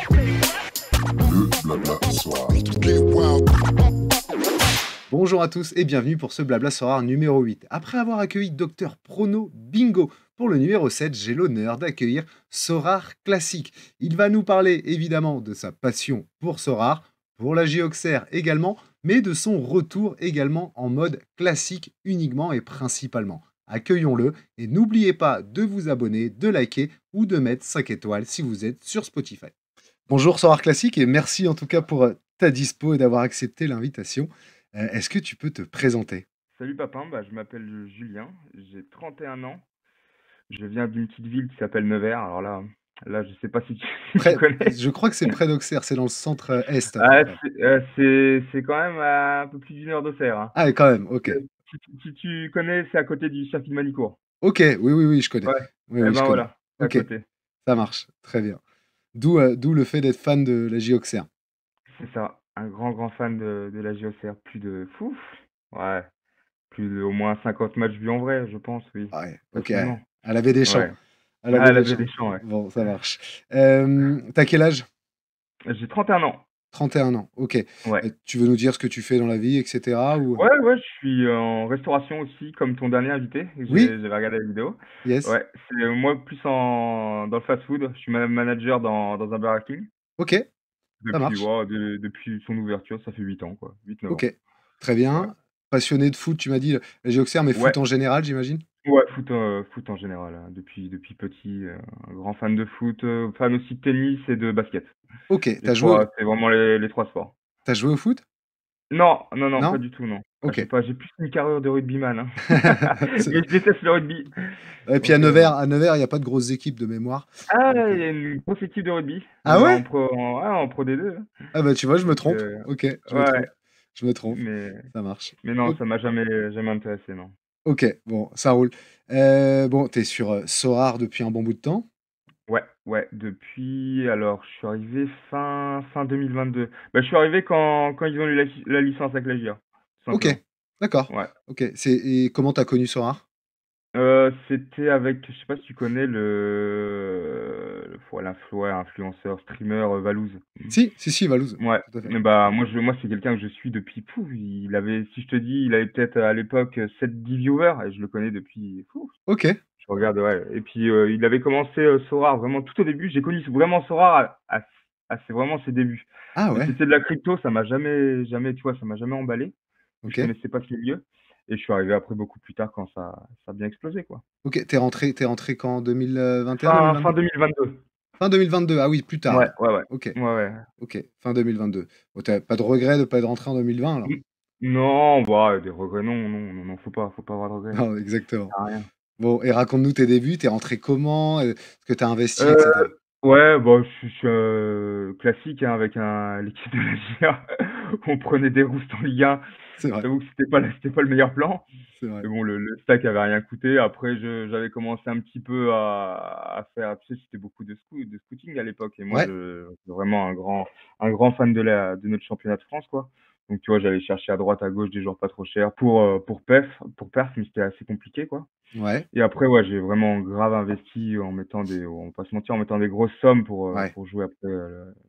Le blabla soir. Bonjour à tous et bienvenue pour ce Blabla Sorare numéro 8. Après avoir accueilli Dr Prono Bingo pour le numéro 7, j'ai l'honneur d'accueillir Sorare Classique. Il va nous parler évidemment de sa passion pour Sorare, pour la Géoxère également, mais de son retour également en mode classique uniquement et principalement. Accueillons-le et n'oubliez pas de vous abonner, de liker ou de mettre 5 étoiles si vous êtes sur Spotify. Bonjour Sorare Classique et merci en tout cas pour ta dispo et d'avoir accepté l'invitation. Est-ce que tu peux te présenter? Salut Papin, je m'appelle Julien, j'ai 31 ans. Je viens d'une petite ville qui s'appelle Nevers. Alors là, je sais pas si tu, si tu connais. Je crois que c'est près d'Auxerre, c'est dans le centre-est à peu Ah, près. c'est quand même à un peu plus d'une heure d'Auxerre, hein. Ah, et quand même, ok. Si tu connais, c'est à côté du circuit de Manicourt. Ok, oui, je connais. Ouais, Oui, eh oui, ben je connais. voilà, c'est à Ok, côté. ça marche, très bien. D'où le fait d'être fan de la J-Auxerre. C'est ça, un grand fan de la JOCR. Ouais, plus de au moins 50 matchs vus en vrai, je pense, oui, Ouais, ok, facilement. à la baie des Champs. Ouais. À la Ah, baie la des baie Champs. des Champs, ouais. Bon, ça marche. T'as quel âge? J'ai 31 ans. 31 ans, ok. Ouais. Tu veux nous dire ce que tu fais dans la vie, etc. ou... Ouais, je suis en restauration aussi, comme ton dernier invité. Oui, J'avais regardé la vidéo. yes. Ouais, c'est moi plus dans le fast-food. Je suis manager dans un Burger King Ok, ça depuis, marche. ouais, depuis son ouverture, ça fait 8 ans, quoi. 8-9 ans. Ok, très Ouais. bien. Passionné de foot, tu m'as dit, la J-Auxerre, mais Ouais, foot en général, j'imagine? ouais, foot en général, hein. Depuis petit, un grand fan de foot, fan aussi de tennis et de basket. Ok, Les trois, c'est vraiment les trois sports. t'as joué au foot? Non, pas Non? du tout, non. Ah, Ok. j'ai plus une carrure de rugbyman, hein. C'est- Mais je déteste le rugby. Et puis Donc, non. À Nevers, il n'y a pas de grosses équipes de mémoire. Ah, Donc, il y a une grosse équipe de rugby, ah ouais? en Pro D2, hein. Ah bah tu vois, je me Donc, trompe. Ok, je me ouais, trompe. Je me trompe. mais, Ça marche. mais non, O- ça m'a jamais intéressé, non. Ok, bon, ça roule. Bon, t'es sur Sorare depuis un bon bout de temps. Ouais, alors, je suis arrivé fin 2022. Je suis arrivé quand ils ont eu la licence avec la GIA, tout Ok, simplement. d'accord. Ouais. Ok, et comment t'as connu Sorare? C'était avec, je sais pas si tu connais influenceur, streamer, Valouz. Si, Valouz. Ouais, Tout à fait. moi c'est quelqu'un que je suis depuis il avait, si je te dis, il avait peut-être à l'époque 7-10 viewers et je le connais depuis Ok, je regarde, ouais. Et puis il avait commencé Sorare vraiment tout au début. J'ai connu vraiment Sorare c'est vraiment ses débuts. ah Mais ouais, c'était de la crypto, ça m'a jamais, tu vois, ça m'a jamais emballé. Je ok. connaissais pas ce milieu et je suis arrivé après beaucoup plus tard quand ça a bien explosé, quoi. Ok, t'es rentré quand? 2021, Fin 2022? 2022. Fin 2022, ah oui, plus tard. Ouais, Ouais. ouais, ouais. Ok, Ouais, ouais. ok, fin 2022. Bon, t'as pas de regret de pas être rentré en 2020 alors? Mmh. Non, des regrets, non, faut pas avoir de regrets. Non, exactement. Ça sert à rien. Bon, et raconte-nous tes débuts, t'es rentré comment? Est-ce que t'as investi, Heu, etc. ouais, je suis, classique, hein, avec l'équipe de la GIA. On prenait des roustes en Ligue 1. C'est vrai, J'avoue que c'était pas le meilleur plan. c'est vrai. Mais bon, le stack avait rien coûté. Après, j'avais commencé un petit peu à faire, tu sais, c'était beaucoup de scouting à l'époque. Et moi, Ouais, j'étais vraiment un grand fan de notre championnat de France, quoi. Donc, tu vois, j'allais chercher à droite, à gauche des joueurs pas trop chers pour perf, mais c'était assez compliqué, quoi. ouais, Et après, ouais, j'ai vraiment grave investi on va pas se mentir, en mettant des grosses sommes ouais. pour jouer après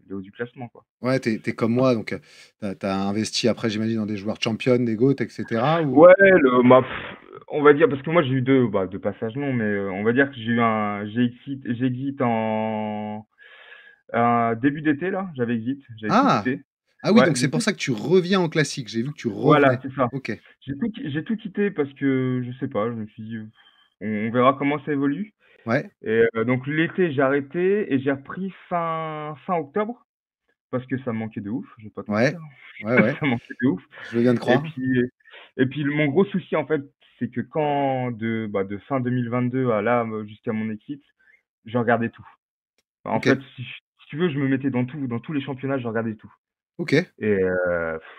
les hauts du classement, quoi. Ouais, t'es comme moi, donc t'as investi après, j'imagine, dans des joueurs champions, des GOAT, etc. ou... Ouais, on va dire, parce que moi j'ai eu deux passages longs, mais on va dire que j'ai exit en début d'été là, j'avais tout Ah! quitté. Ah oui, Ouais, donc c'est pour ça que tu reviens en classique. J'ai vu que tu voilà, revenais. c'est ça. Ok, J'ai tout quitté parce que je sais pas, je me suis dit, on verra comment ça évolue. ouais, Et donc l'été j'ai arrêté et j'ai repris fin octobre. Parce que ça me manquait de ouf, je vais pas te ouais, mentir. ouais. Ça me manquait de ouf. Je veux bien te Et croire. puis mon gros souci, en fait, c'est que de fin 2022 à là, jusqu'à mon exit, je regardais tout. En Ok, fait, si tu veux, je me mettais dans tous les championnats, je regardais tout. ok. Et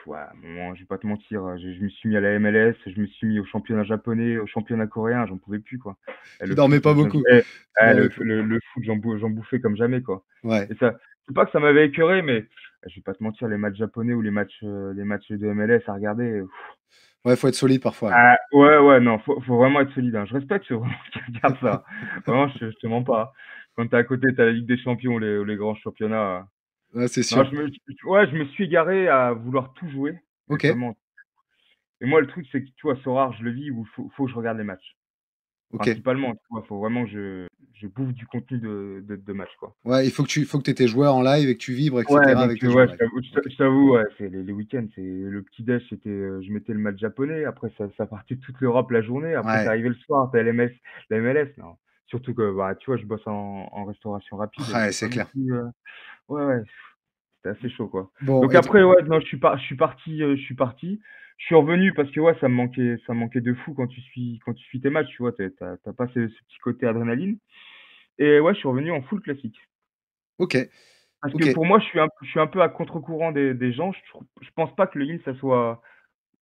ouais, à un moment, je vais pas te mentir, je me suis mis à la MLS, je me suis mis au championnat japonais, au championnat coréen, j'en pouvais plus, quoi. Et Tu le dormais foot, pas beaucoup. Tu eh, dormais pas. le foot, j'en bouffais comme jamais, quoi. Ouais, Et ça, c'est pas que ça m'avait écœuré, mais je vais pas te mentir, les matchs japonais ou les matchs de MLS à regarder, ouais, faut être solide parfois. ah ouais, non, faut vraiment être solide, hein. Je respecte ceux vraiment qui regardent ça. Vraiment, je te mens pas, hein. Quand tu es à côté, tu as la Ligue des champions ou les grands championnats, Ouais, c'est Non, sûr. ouais, je me suis égaré à vouloir tout jouer, mais OK, vraiment. Et moi, le truc, c'est que, tu vois, Sorare, je le vis où faut que je regarde les matchs. OK. Principalement, tu vois, faut vraiment que je bouffe du contenu de match, quoi. Ouais, faut que tu aies tes joueurs en live et que tu vibres et Ouais, cetera donc avec tes joueurs ouais, en live. OK. je t'avoue, ouais, c'est les week-ends, c'est le petit déj, c'était, je mettais le match japonais, après ça partait toute l'Europe la journée, après tu Ouais. arrivais le soir, tu LMS la MLS, non. Surtout que, bah, tu vois, je bosse en restauration rapide, Ouais, c'est pas c'est non clair. plus, ouais, ouais, c'était assez chaud, quoi. Bon Donc et t après, ouais, non, je suis parti, je suis revenu parce que, ouais, ça me manquait de fou quand tu suis tes matchs, tu vois? Tu as pas ce petit côté adrénaline et ouais, je suis revenu en full classique. OK, Parce que OK. pour moi, je suis un peu à contre-courant des gens. Je pense pas que le in, ça soit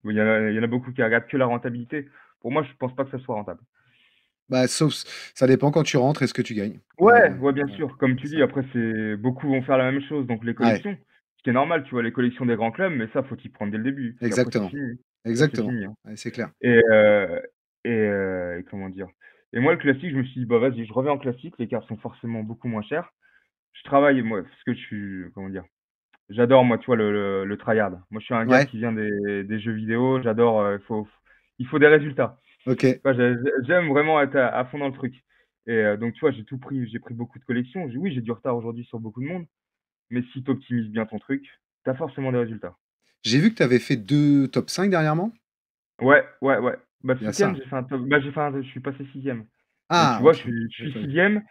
il y en a beaucoup qui regardent que la rentabilité. Pour moi, je pense pas que ça soit rentable. Bah, sauf ça dépend quand tu rentres et ce que tu gagnes. Ouais, ouais, bien Ouais, sûr. Comme c'est tu dis, ça. après, c'est beaucoup vont faire la même chose, donc les Ouais, collections, ce qui est normal, tu vois? Les collections des grands clubs, mais ça, faut t'y prendre dès le début, parce qu'après c'est exactement, fini. Ça, c'est exactement. fini, hein. Ouais, c'est clair. Et et comment dire? Et moi, le classique, je me suis dit: «Bah, vas-y, je reviens en classique, les cartes sont forcément beaucoup moins chères». Je travaille, moi, parce que je suis comment dire? J'adore moi, tu vois, le tryhard. Moi, je suis un gars Ouais, qui vient des jeux vidéo, j'adore, il faut des résultats. OK. Tu vois, j'aime vraiment être à fond dans le truc et donc tu vois, j'ai pris beaucoup de collections. J'ai du retard aujourd'hui sur beaucoup de monde, mais si tu optimises bien ton truc, tu as forcément des résultats. J'ai vu que tu avais fait 2 top 5 dernièrement? Ouais, ouais, ouais. Bah, Il ce y a week-end, ça? j'ai fait un je suis passé 6e. Donc Ah tu vois, OK, je j'avais suis pas vu. 6e,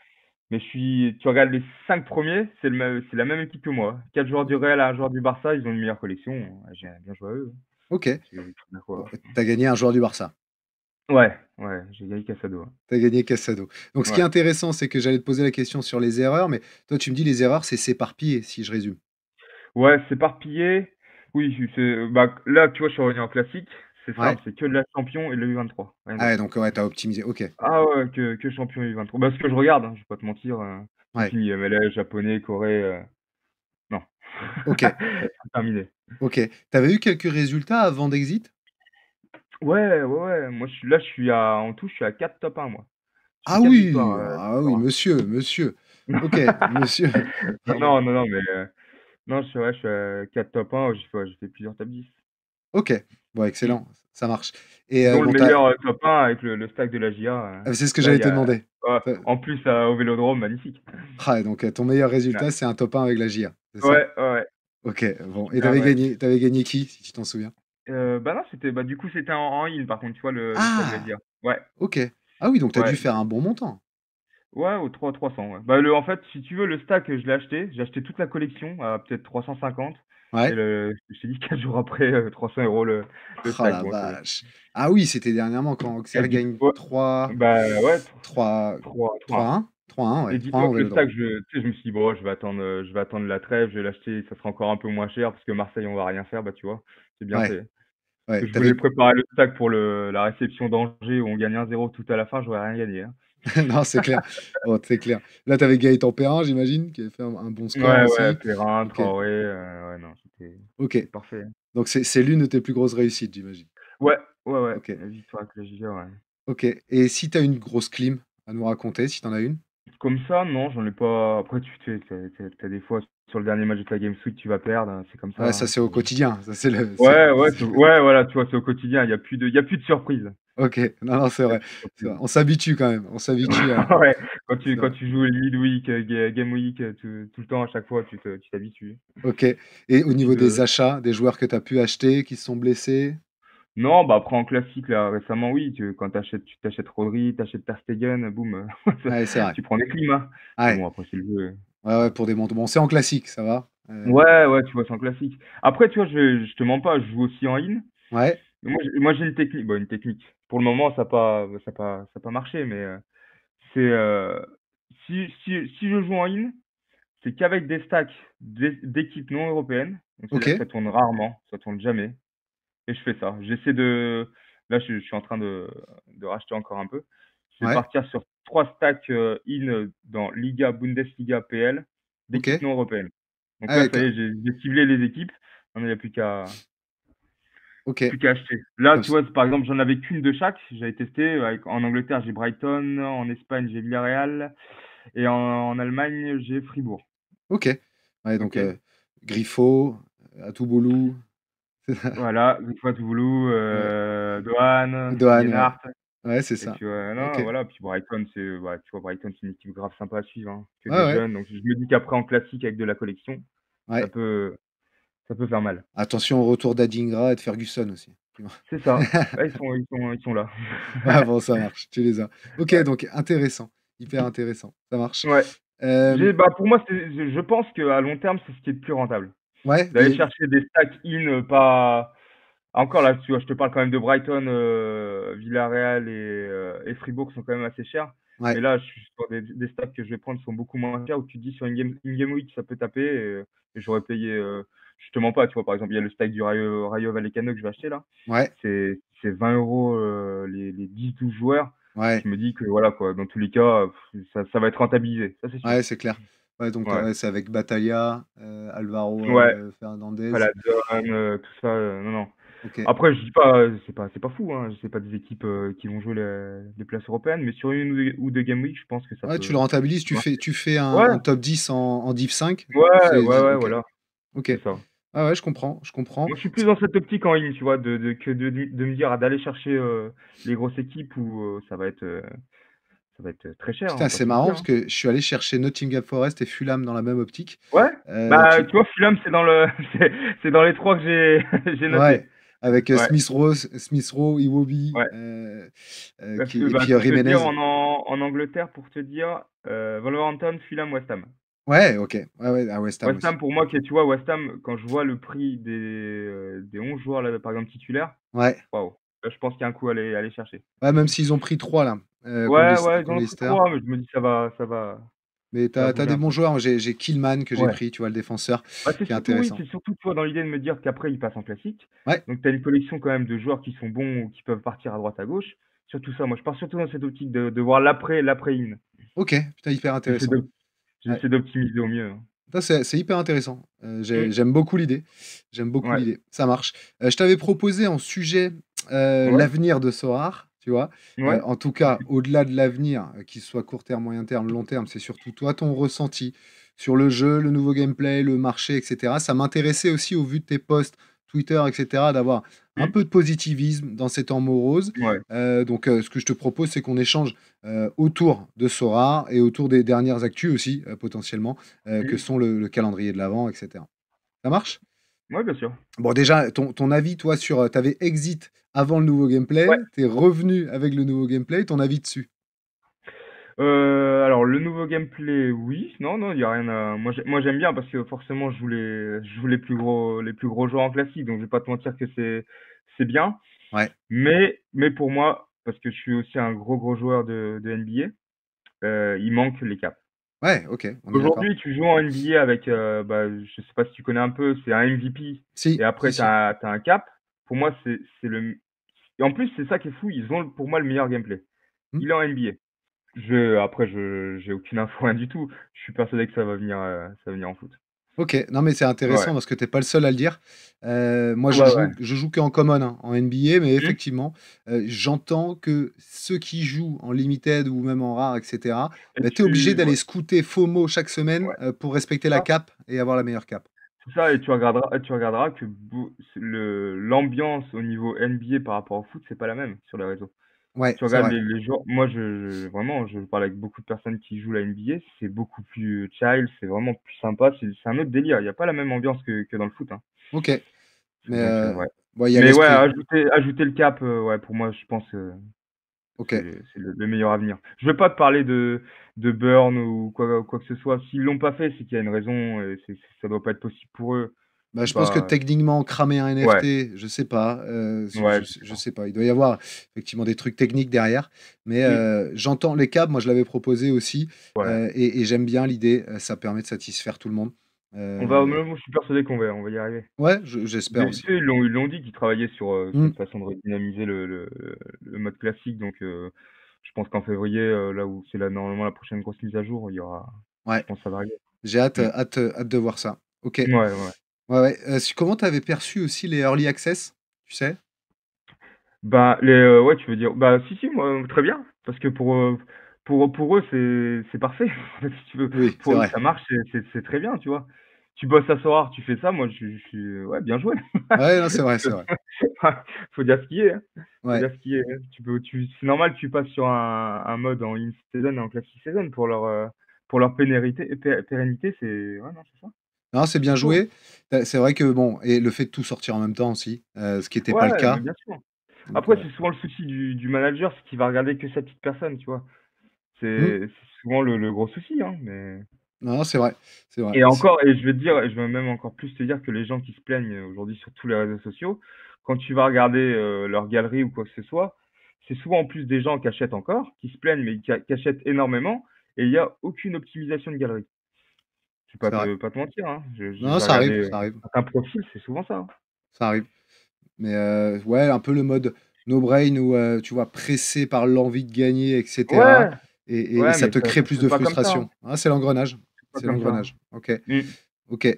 mais tu regardes les 5 premiers, c'est la même équipe que moi. 4 joueurs du OK, Real, un joueur du Barça, ils ont une meilleure collection. J'ai bien joué à eux. OK. Tu veux dire Bon, quoi? tu as gagné un joueur du Barça. Ouais, ouais, j'ai gagné Casado, ouais. Tu as gagné Casado. Donc ce qui est Ouais. intéressant, c'est que j'allais te poser la question sur les erreurs, mais toi tu me dis les erreurs, c'est s'éparpiller, si je résume? Ouais, c'est éparpillé. Oui, bah, là, tu vois, je suis revenu en classique. C'est Ouais? simple, c'est que de la champion et le U23, rien Ah ouais, d'autre. donc ouais, tu as optimisé. OK. Ah ouais, que champion U23. Bah, ce que je regarde, hein, je vais pas te mentir, c'est Ouais. fini. MLS, japonais, Corée, non. OK, C'est terminé. OK. Tu avais eu quelques résultats avant d'exit? Ouais, ouais, ouais, moi, je suis en tout, je suis à 4 top 1 moi. Je fais Ah 4 oui! victoires, Ah oui, Sora. monsieur, monsieur. OK, monsieur. Non, non, non, mais non, je suis à 4 top 1, j'ai fait plusieurs top 10. OK. Bon, Mmh. excellent, ça marche et Dont le bon, meilleur, top 1 avec le stack de la GIA, c'est ce que là, j'allais il y te a demander. ouais, en plus, au Vélodrome, magnifique. Ah, donc ton meilleur Ouais. résultat, c'est un top 1 avec la JA, c'est ça? Ouais, ouais, ouais. OK, bon et Ah ouais. tu gagné qui, si tu t'en souviens? Bah, non, bah, du coup, c'était en in par contre, tu vois, le stack Ah! Lagia. Ouais, OK. Ah oui, donc tu as ouais, dû faire un bon montant? ouais, au 300, ouais. Bah, en fait, si tu veux, le stack, je l'ai acheté. J'ai acheté toute la collection à peut-être 350 et Ouais. je t'ai dit 4 jours après, 300 € le Oh stack. la Bon, vache! Ah oui, c'était dernièrement quand et Auxerre dis gagne ouais, trois bah, ouais, trois 3-1. 3-1? 3-1, Et ouais, 3-1 dis-toi au que le stack, Vélodrome. tu sais, je me suis dit: «Bon, je vais attendre la trêve, je vais l'acheter, ça sera encore un peu moins cher parce que Marseille, on va rien faire». Bah, tu vois? C'est bien Ouais, fait. ouais, Je tu voulais avais préparer le stack pour la réception d'Angers où on gagne 1-0 tout à la fin, j'aurais rien gagné, hein. non, c'est clair. Oh, c'est clair. Là, tu avais Gaëtan Perrin, j'imagine, qui avait fait un bon score Ouais, ouais, aussi? Perrin, OK, Traoré, ouais, non, OK. c'était parfait, hein. Donc c'est l'une de tes plus grosses réussites, j'imagine? Ouais, ouais, ouais, OK, la victoire avec la Giga, ouais. OK et si tu as une grosse clim à nous raconter, si tu en as une? Comme ça, non, j'en ai pas. Après, tu sais, tu des fois sur le dernier match de ta Games Week, tu vas perdre, c'est comme ça, Ouais, ça, hein, c'est au quotidien, ça, c'est ouais, ouais, ouais, voilà, tu vois, c'est au quotidien, il y a plus de surprise. OK. Non, non, c'est Il y a vrai, plus de c'est vrai. surprise. On s'habitue quand même, on s'habitue à Ouais, c'est vrai. quand tu joues les midweek, game week, tout le temps, à chaque fois, tu t'habitues. OK et au Et puis niveau des achats, des joueurs que tu as pu acheter, qui se sont blessés? non, bah, après en classique là, récemment, oui, quand tu t'achètes Rodri, tu achètes Ter Stegen, boum, Ouais, c'est vrai. tu prends des clims, hein. Mais Ouais, bon, après c'est le jeu, ouais, ouais, voilà. pour des montants bon, c'est en classique, ça va? Ouais, ouais, tu vois, c'est un classique. Après, tu vois, je te mens pas, je joue aussi en in. Ouais, Mais moi j'ai une technique, bon une technique. Pour le moment, ça a pas marché, mais c'est, si je joue en in, c'est qu'avec des stacks d'équipes non européennes, donc c'est-à-dire que OK, ça tourne rarement, ça tourne jamais. Et je fais ça. J'essaie de là, je suis en train de racheter encore un peu. Je vais ouais, partir sur 3 stacks, in dans Liga, Bundesliga, PL, d'équipes OK. non européennes. Donc Ah là, ouais, ça y est, j'ai ciblé les équipes. Maintenant, il y a OK, plus qu'à acheter. Là, comme tu ç vois, par exemple, j'en avais qu'une de chaque. J'avais testé en Angleterre, j'ai Brighton, en Espagne, j'ai Villarreal et en Allemagne, j'ai Fribourg. OK. Ouais, donc OK. Griffo, Atoubolu, Voilà, Victoire Toulouse, ouais, Dohan, Dohan, ouais. Liénart Ouais, c'est et ça. puis, OK. non, voilà, puis Brighton, c'est bah, tu vois, Brighton, c'est une équipe grave sympa à suivre, hein, que Ouais, des ouais, jeunes, donc je me dis qu'après en classique avec de la collection, ça ouais. peut ça peut faire mal. Attention au retour d'Adingra et de Ferguson aussi. C'est ça. Là, ils sont là. Ouais, bon, ça marche, tu les as. OK, Ouais. donc intéressant, hyper intéressant, ça marche. Ouais. Hem, Bah, pour moi, je pense qu'à long terme, c'est ce qui est le plus rentable. ouais, D'aller chercher des stacks in, pas encore là, tu vois, je te parle quand même de Brighton, Villarreal et Fribourg qui sont quand même assez chers. ouais, Mais là, je suis sur des stacks que je vais prendre qui sont beaucoup moins chers, où tu te dis sur une game week, ça peut taper et j'aurais payé, je te mens pas, tu vois? Par exemple, il y a le stack du Rayo Vallecano que je vais acheter là. ouais, C'est 20 € les 10-12 joueurs. ouais, Je me dis que voilà quoi, dans tous les cas, ça va être rentabilisé, ça c'est sûr. ouais, c'est clair. Ouais, donc tu Ouais. ouais, c'est avec Battaglia, Alvaro, Ouais, Fernandez. Paladon, tout ça, non, non. OK. Après, je dis pas, c'est pas fou, hein, c'est pas des équipes, qui vont jouer les places européennes, mais sur une ou deux game week, je pense que ça Ouais, tu peut le rentabilises, ça peut marcher. tu fais Ouais, un top 10 en Div 5. ouais, C'est ouais, ouais, OK, voilà, OK. c'est ça. Ah ouais, je comprends, je comprends. Moi, je suis plus dans cette optique en ligne, tu vois, que de me dire: d'aller chercher, les grosses équipes où, ça va être très cher, on Putain, va pas c'est se marrant mentir, parce hein. que je suis allé chercher Nottingham Forest et Fulham dans la même optique. Ouais, bah, Tu tu vois, Fulham, c'est dans le c'est dans les 3 que j'ai notés. Ouais, avec, Ouais, Smith Rowe, Iwobi, ouais. Parce qui que, et bah, puis, pour te dire, Jiménez. en Angleterre, pour te dire, Wolverhampton, Fulham, West Ham. Ouais, OK. Ouais, ouais, à West Ham West aussi. Ham, pour moi, OK. tu vois, West Ham, quand je vois le prix des 11 joueurs, là, par exemple, titulaires, Ouais. waouh! Là, je pense qu'il y a un coup à aller chercher. Ouais, même s'ils ont pris 3 là, Ouais, ouais, ils contre en ont pris Leicester. 3, mais je me dis: Mais ça va tu as bouger des un bons peu. joueurs. J'ai Killman que j'ai Ouais. pris, tu vois, le défenseur, Bah, c'est qui est surtout, oui, intéressant. c'est surtout, tu vois, dans l'idée de me dire qu'après, ils passent en classique. Ouais, Donc tu as une collection quand même de joueurs qui sont bons ou qui peuvent partir à droite, à gauche. Surtout ça, moi, je pars surtout dans cette optique de voir l'après in. OK, putain, hyper J'essaie intéressant. de Ouais. j'essaie d'optimiser au mieux, hein. Ça, c'est hyper intéressant. Mmh. J'aime beaucoup l'idée. J'aime beaucoup Ouais. l'idée. Ça marche. Je t'avais proposé en sujet, Ouais. l'avenir de Sorare, tu vois? Ouais. En tout cas, au-delà de l'avenir, qu'il soit court terme, moyen terme, long terme, c'est surtout toi, ton ressenti sur le jeu, le nouveau gameplay, le marché et cetera. Ça m'intéressait aussi au vu de tes posts Twitter et cetera, d'avoir un Mmh. peu de positivisme dans ces temps moroses. Ouais. Donc ce que je te propose, c'est qu'on échange, autour de Sorare et autour des dernières actus aussi, potentiellement, que Mmh. sont le calendrier de l'avent et cetera. Ça marche? Ouais, bien sûr. Bon déjà, ton avis toi sur, tu avais exit avant le nouveau gameplay, Ouais. tu es revenu avec le nouveau gameplay, ton avis dessus? Alors le nouveau gameplay, oui. Non, non, il y a rien à moi j'aime bien parce que forcément je joue les plus gros joueurs en classique, donc je vais pas te mentir que c'est bien. Ouais. Mais pour moi, parce que je suis aussi un gros joueur de NBA, il manque les caps. Ouais, OK, on est d'accord. Aujourd'hui, tu joues en NBA avec, bah, je sais pas si tu connais un peu, c'est un MVP et Si, si, après tu si. as un cap. Pour moi, c'est et en plus, c'est ça qui est fou, ils ont pour moi le meilleur gameplay. Mmh. Il est en NBA. Après, j'ai aucune info, rien du tout. Je suis persuadé que ça va venir en foot. OK, non mais c'est Ouais. intéressant parce que tu es pas le seul à le dire. Moi Ouais, ouais. je joue qu'en common, hein, en NBA, mais Mmh. effectivement, j'entends que ceux qui jouent en limited ou même en rare et cetera, Et bah, tu es obligé ouais, d'aller scouter FOMO chaque semaine, ouais, pour respecter c'est la ça. cape et avoir la meilleure cape. C'est ça et tu regarderas que l'ambiance au niveau NBA par rapport au foot, c'est pas la même sur les réseaux. Ouais, Tu c'est regardes vrai. les joueurs, moi vraiment, je parle avec beaucoup de personnes qui jouent la NBA, c'est beaucoup plus chill, c'est vraiment plus sympa, c'est un autre délire. Il y a pas la même ambiance que dans le foot, hein. OK, mais Donc ouais. bon, il y a Mais ouais, l'esprit. ajouter le cap, ouais, pour moi, je pense, OK. c'est le meilleur avenir. Je veux pas te parler de burn ou quoi que ce soit. S'ils l'ont pas fait, c'est qu'il y a une raison et ça doit pas être possible pour eux. Bah, C'est je pense que pas techniquement, cramer un ouais, NFT, je sais pas, ouais, je sais je pas. sais pas. Il doit y avoir effectivement des trucs techniques derrière, mais Mmh, j'entends les câbles, moi je l'avais proposé aussi, ouais. et j'aime bien l'idée, ça permet de satisfaire tout le monde. Moi, je suis persuadé qu'on va y arriver. Ouais, j'espère Tu aussi. sais, ils l'ont dit qu'ils travaillaient sur Mmh, une façon de redynamiser le mode classique, donc je pense qu'en février, là où c'est là normalement la prochaine grosse mise à jour, je ouais, pense que ça va arriver. j'ai hâte, Mmh. hâte de voir ça. OK. Ouais, ouais. Ouais, ouais, comment tu avais perçu aussi les early access, tu sais? Bah, ouais, tu veux dire bah, si, si, moi, très bien, parce que pour eux, c'est parfait, si tu veux. Oui, c'est Pour eux, vrai. ça marche, c'est très bien, tu vois? tu bosses à Sorare, tu fais ça, moi je suis ouais, bien joué. Ouais, non, c'est vrai, c'est vrai. Faut dire ce qui est, hein. Faut Ouais. dire ce qui est, hein. C'est normal, tu passes sur un mode en in-season et en classic season pour leur pérennité, c'est ouais, non, c'est ça. Non, c'est bien Il faut. joué. C'est vrai que bon et le fait de tout sortir en même temps aussi, ce qui était pas le Ouais, mais cas, bien sûr. donc Après, c'est souvent le souci du manager, c'est qu'il va regarder que sa petite personne, tu vois? mmh. C'est souvent le gros souci, hein, mais Non, c'est vrai, c'est vrai. et C'est encore et je vais te dire et je vais même encore plus te dire que les gens qui se plaignent, aujourd'hui sur tous les réseaux sociaux, quand tu vas regarder, leur galerie ou quoi que ce soit, c'est souvent en plus des gens qui achètent encore, qui se plaignent, mais qui achètent énormément et il y a aucune optimisation de galerie. Je vais c'est vrai. pas te mentir, hein, je Non, vais ça regarder, arrive, ça arrive, certains profils, c'est souvent ça, hein. ça arrive. Mais ouais, un peu le mode no brain où, tu vois, pressé par l'envie de gagner et cetera Ouais, et ouais, ça mais te crée ça se plus fait de pas comme ça, hein. frustration. Ah, c'est l'engrenage, C'est pas c'est comme ça, hein. l'engrenage. OK, Mmh. OK.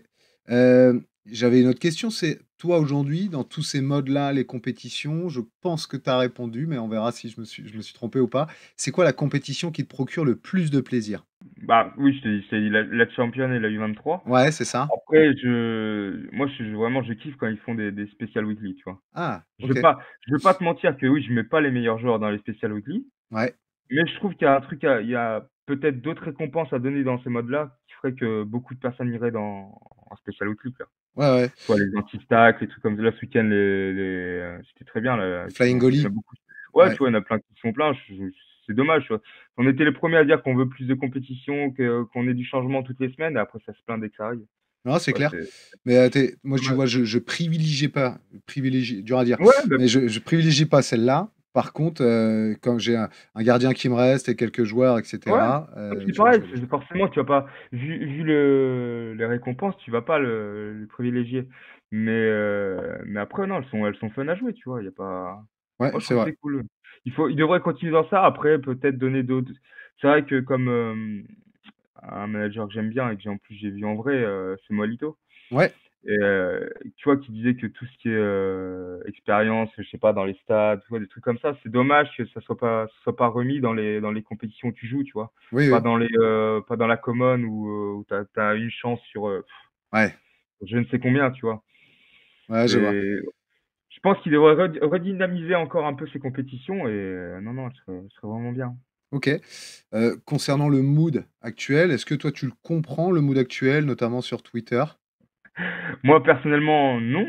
J'avais une autre question, c'est toi aujourd'hui, dans tous ces modes-là, les compétitions, je pense que tu as répondu, mais on verra si je me suis trompé ou pas. C'est quoi la compétition qui te procure le plus de plaisir? Bah, oui, je t'ai dit la Champions et la U23. Ouais, c'est ça? Après, moi, vraiment, je kiffe quand ils font des special weekly, tu vois? Ah, OK. Je vais pas te mentir que oui, je mets pas les meilleurs joueurs dans les special weekly, Ouais. mais je trouve qu'il y a un truc il y a peut-être d'autres récompenses à donner dans ces modes-là, qui ferait que beaucoup de personnes iraient en special weekly, quoi. Ouais, ouais. Tu vois, les anti-stacks, les trucs comme ça. Là, ce week-end, c'était très bien, là, Flying il y en a Goalie? beaucoup. Ouais, tu Ouais. vois, il y en a plein qui se font plein, c'est dommage, tu vois? On était les premiers à dire qu'on veut plus de compétition, qu'on ait du changement toutes les semaines et après ça se plaint dès que ça arrive. Non, c'est Ouais, clair. Mais, moi, tu dommage. vois, je privilégie pas privilégie dur à dire, Ouais, bah, mais je privilégie pas celle-là. Par contre, quand j'ai un gardien qui me reste et quelques joueurs et ouais, cetera, c'est pareil, c'est forcément tu vas pas vu les récompenses, tu vas pas le privilégier. Mais après non, elles sont fun à jouer, tu vois? Il y a pas ouais, moi je c'est trouve que vrai. c'est cool. Il devrait continuer dans ça, après peut-être donner d'autres c'est vrai que comme, un manager que j'aime bien et que j'ai vu en vrai, c'est Molito. Ouais, Et tu vois, qui disait que tout ce qui est, expérience, je sais pas, dans les stades, tu vois, des trucs comme ça, c'est dommage que ça soit pas remis dans les compétitions où tu joues, tu vois? oui, oui. Pas dans la common où tu as une chance sur, Ouais, je ne sais combien, tu vois? ouais, je vois. C'est je pense qu'il devrait redynamiser encore un peu ces compétitions et non, non, ce serait vraiment bien. OK. Concernant le mood actuel, est-ce que toi, tu le comprends, le mood actuel, notamment sur Twitter? Moi, personnellement, non.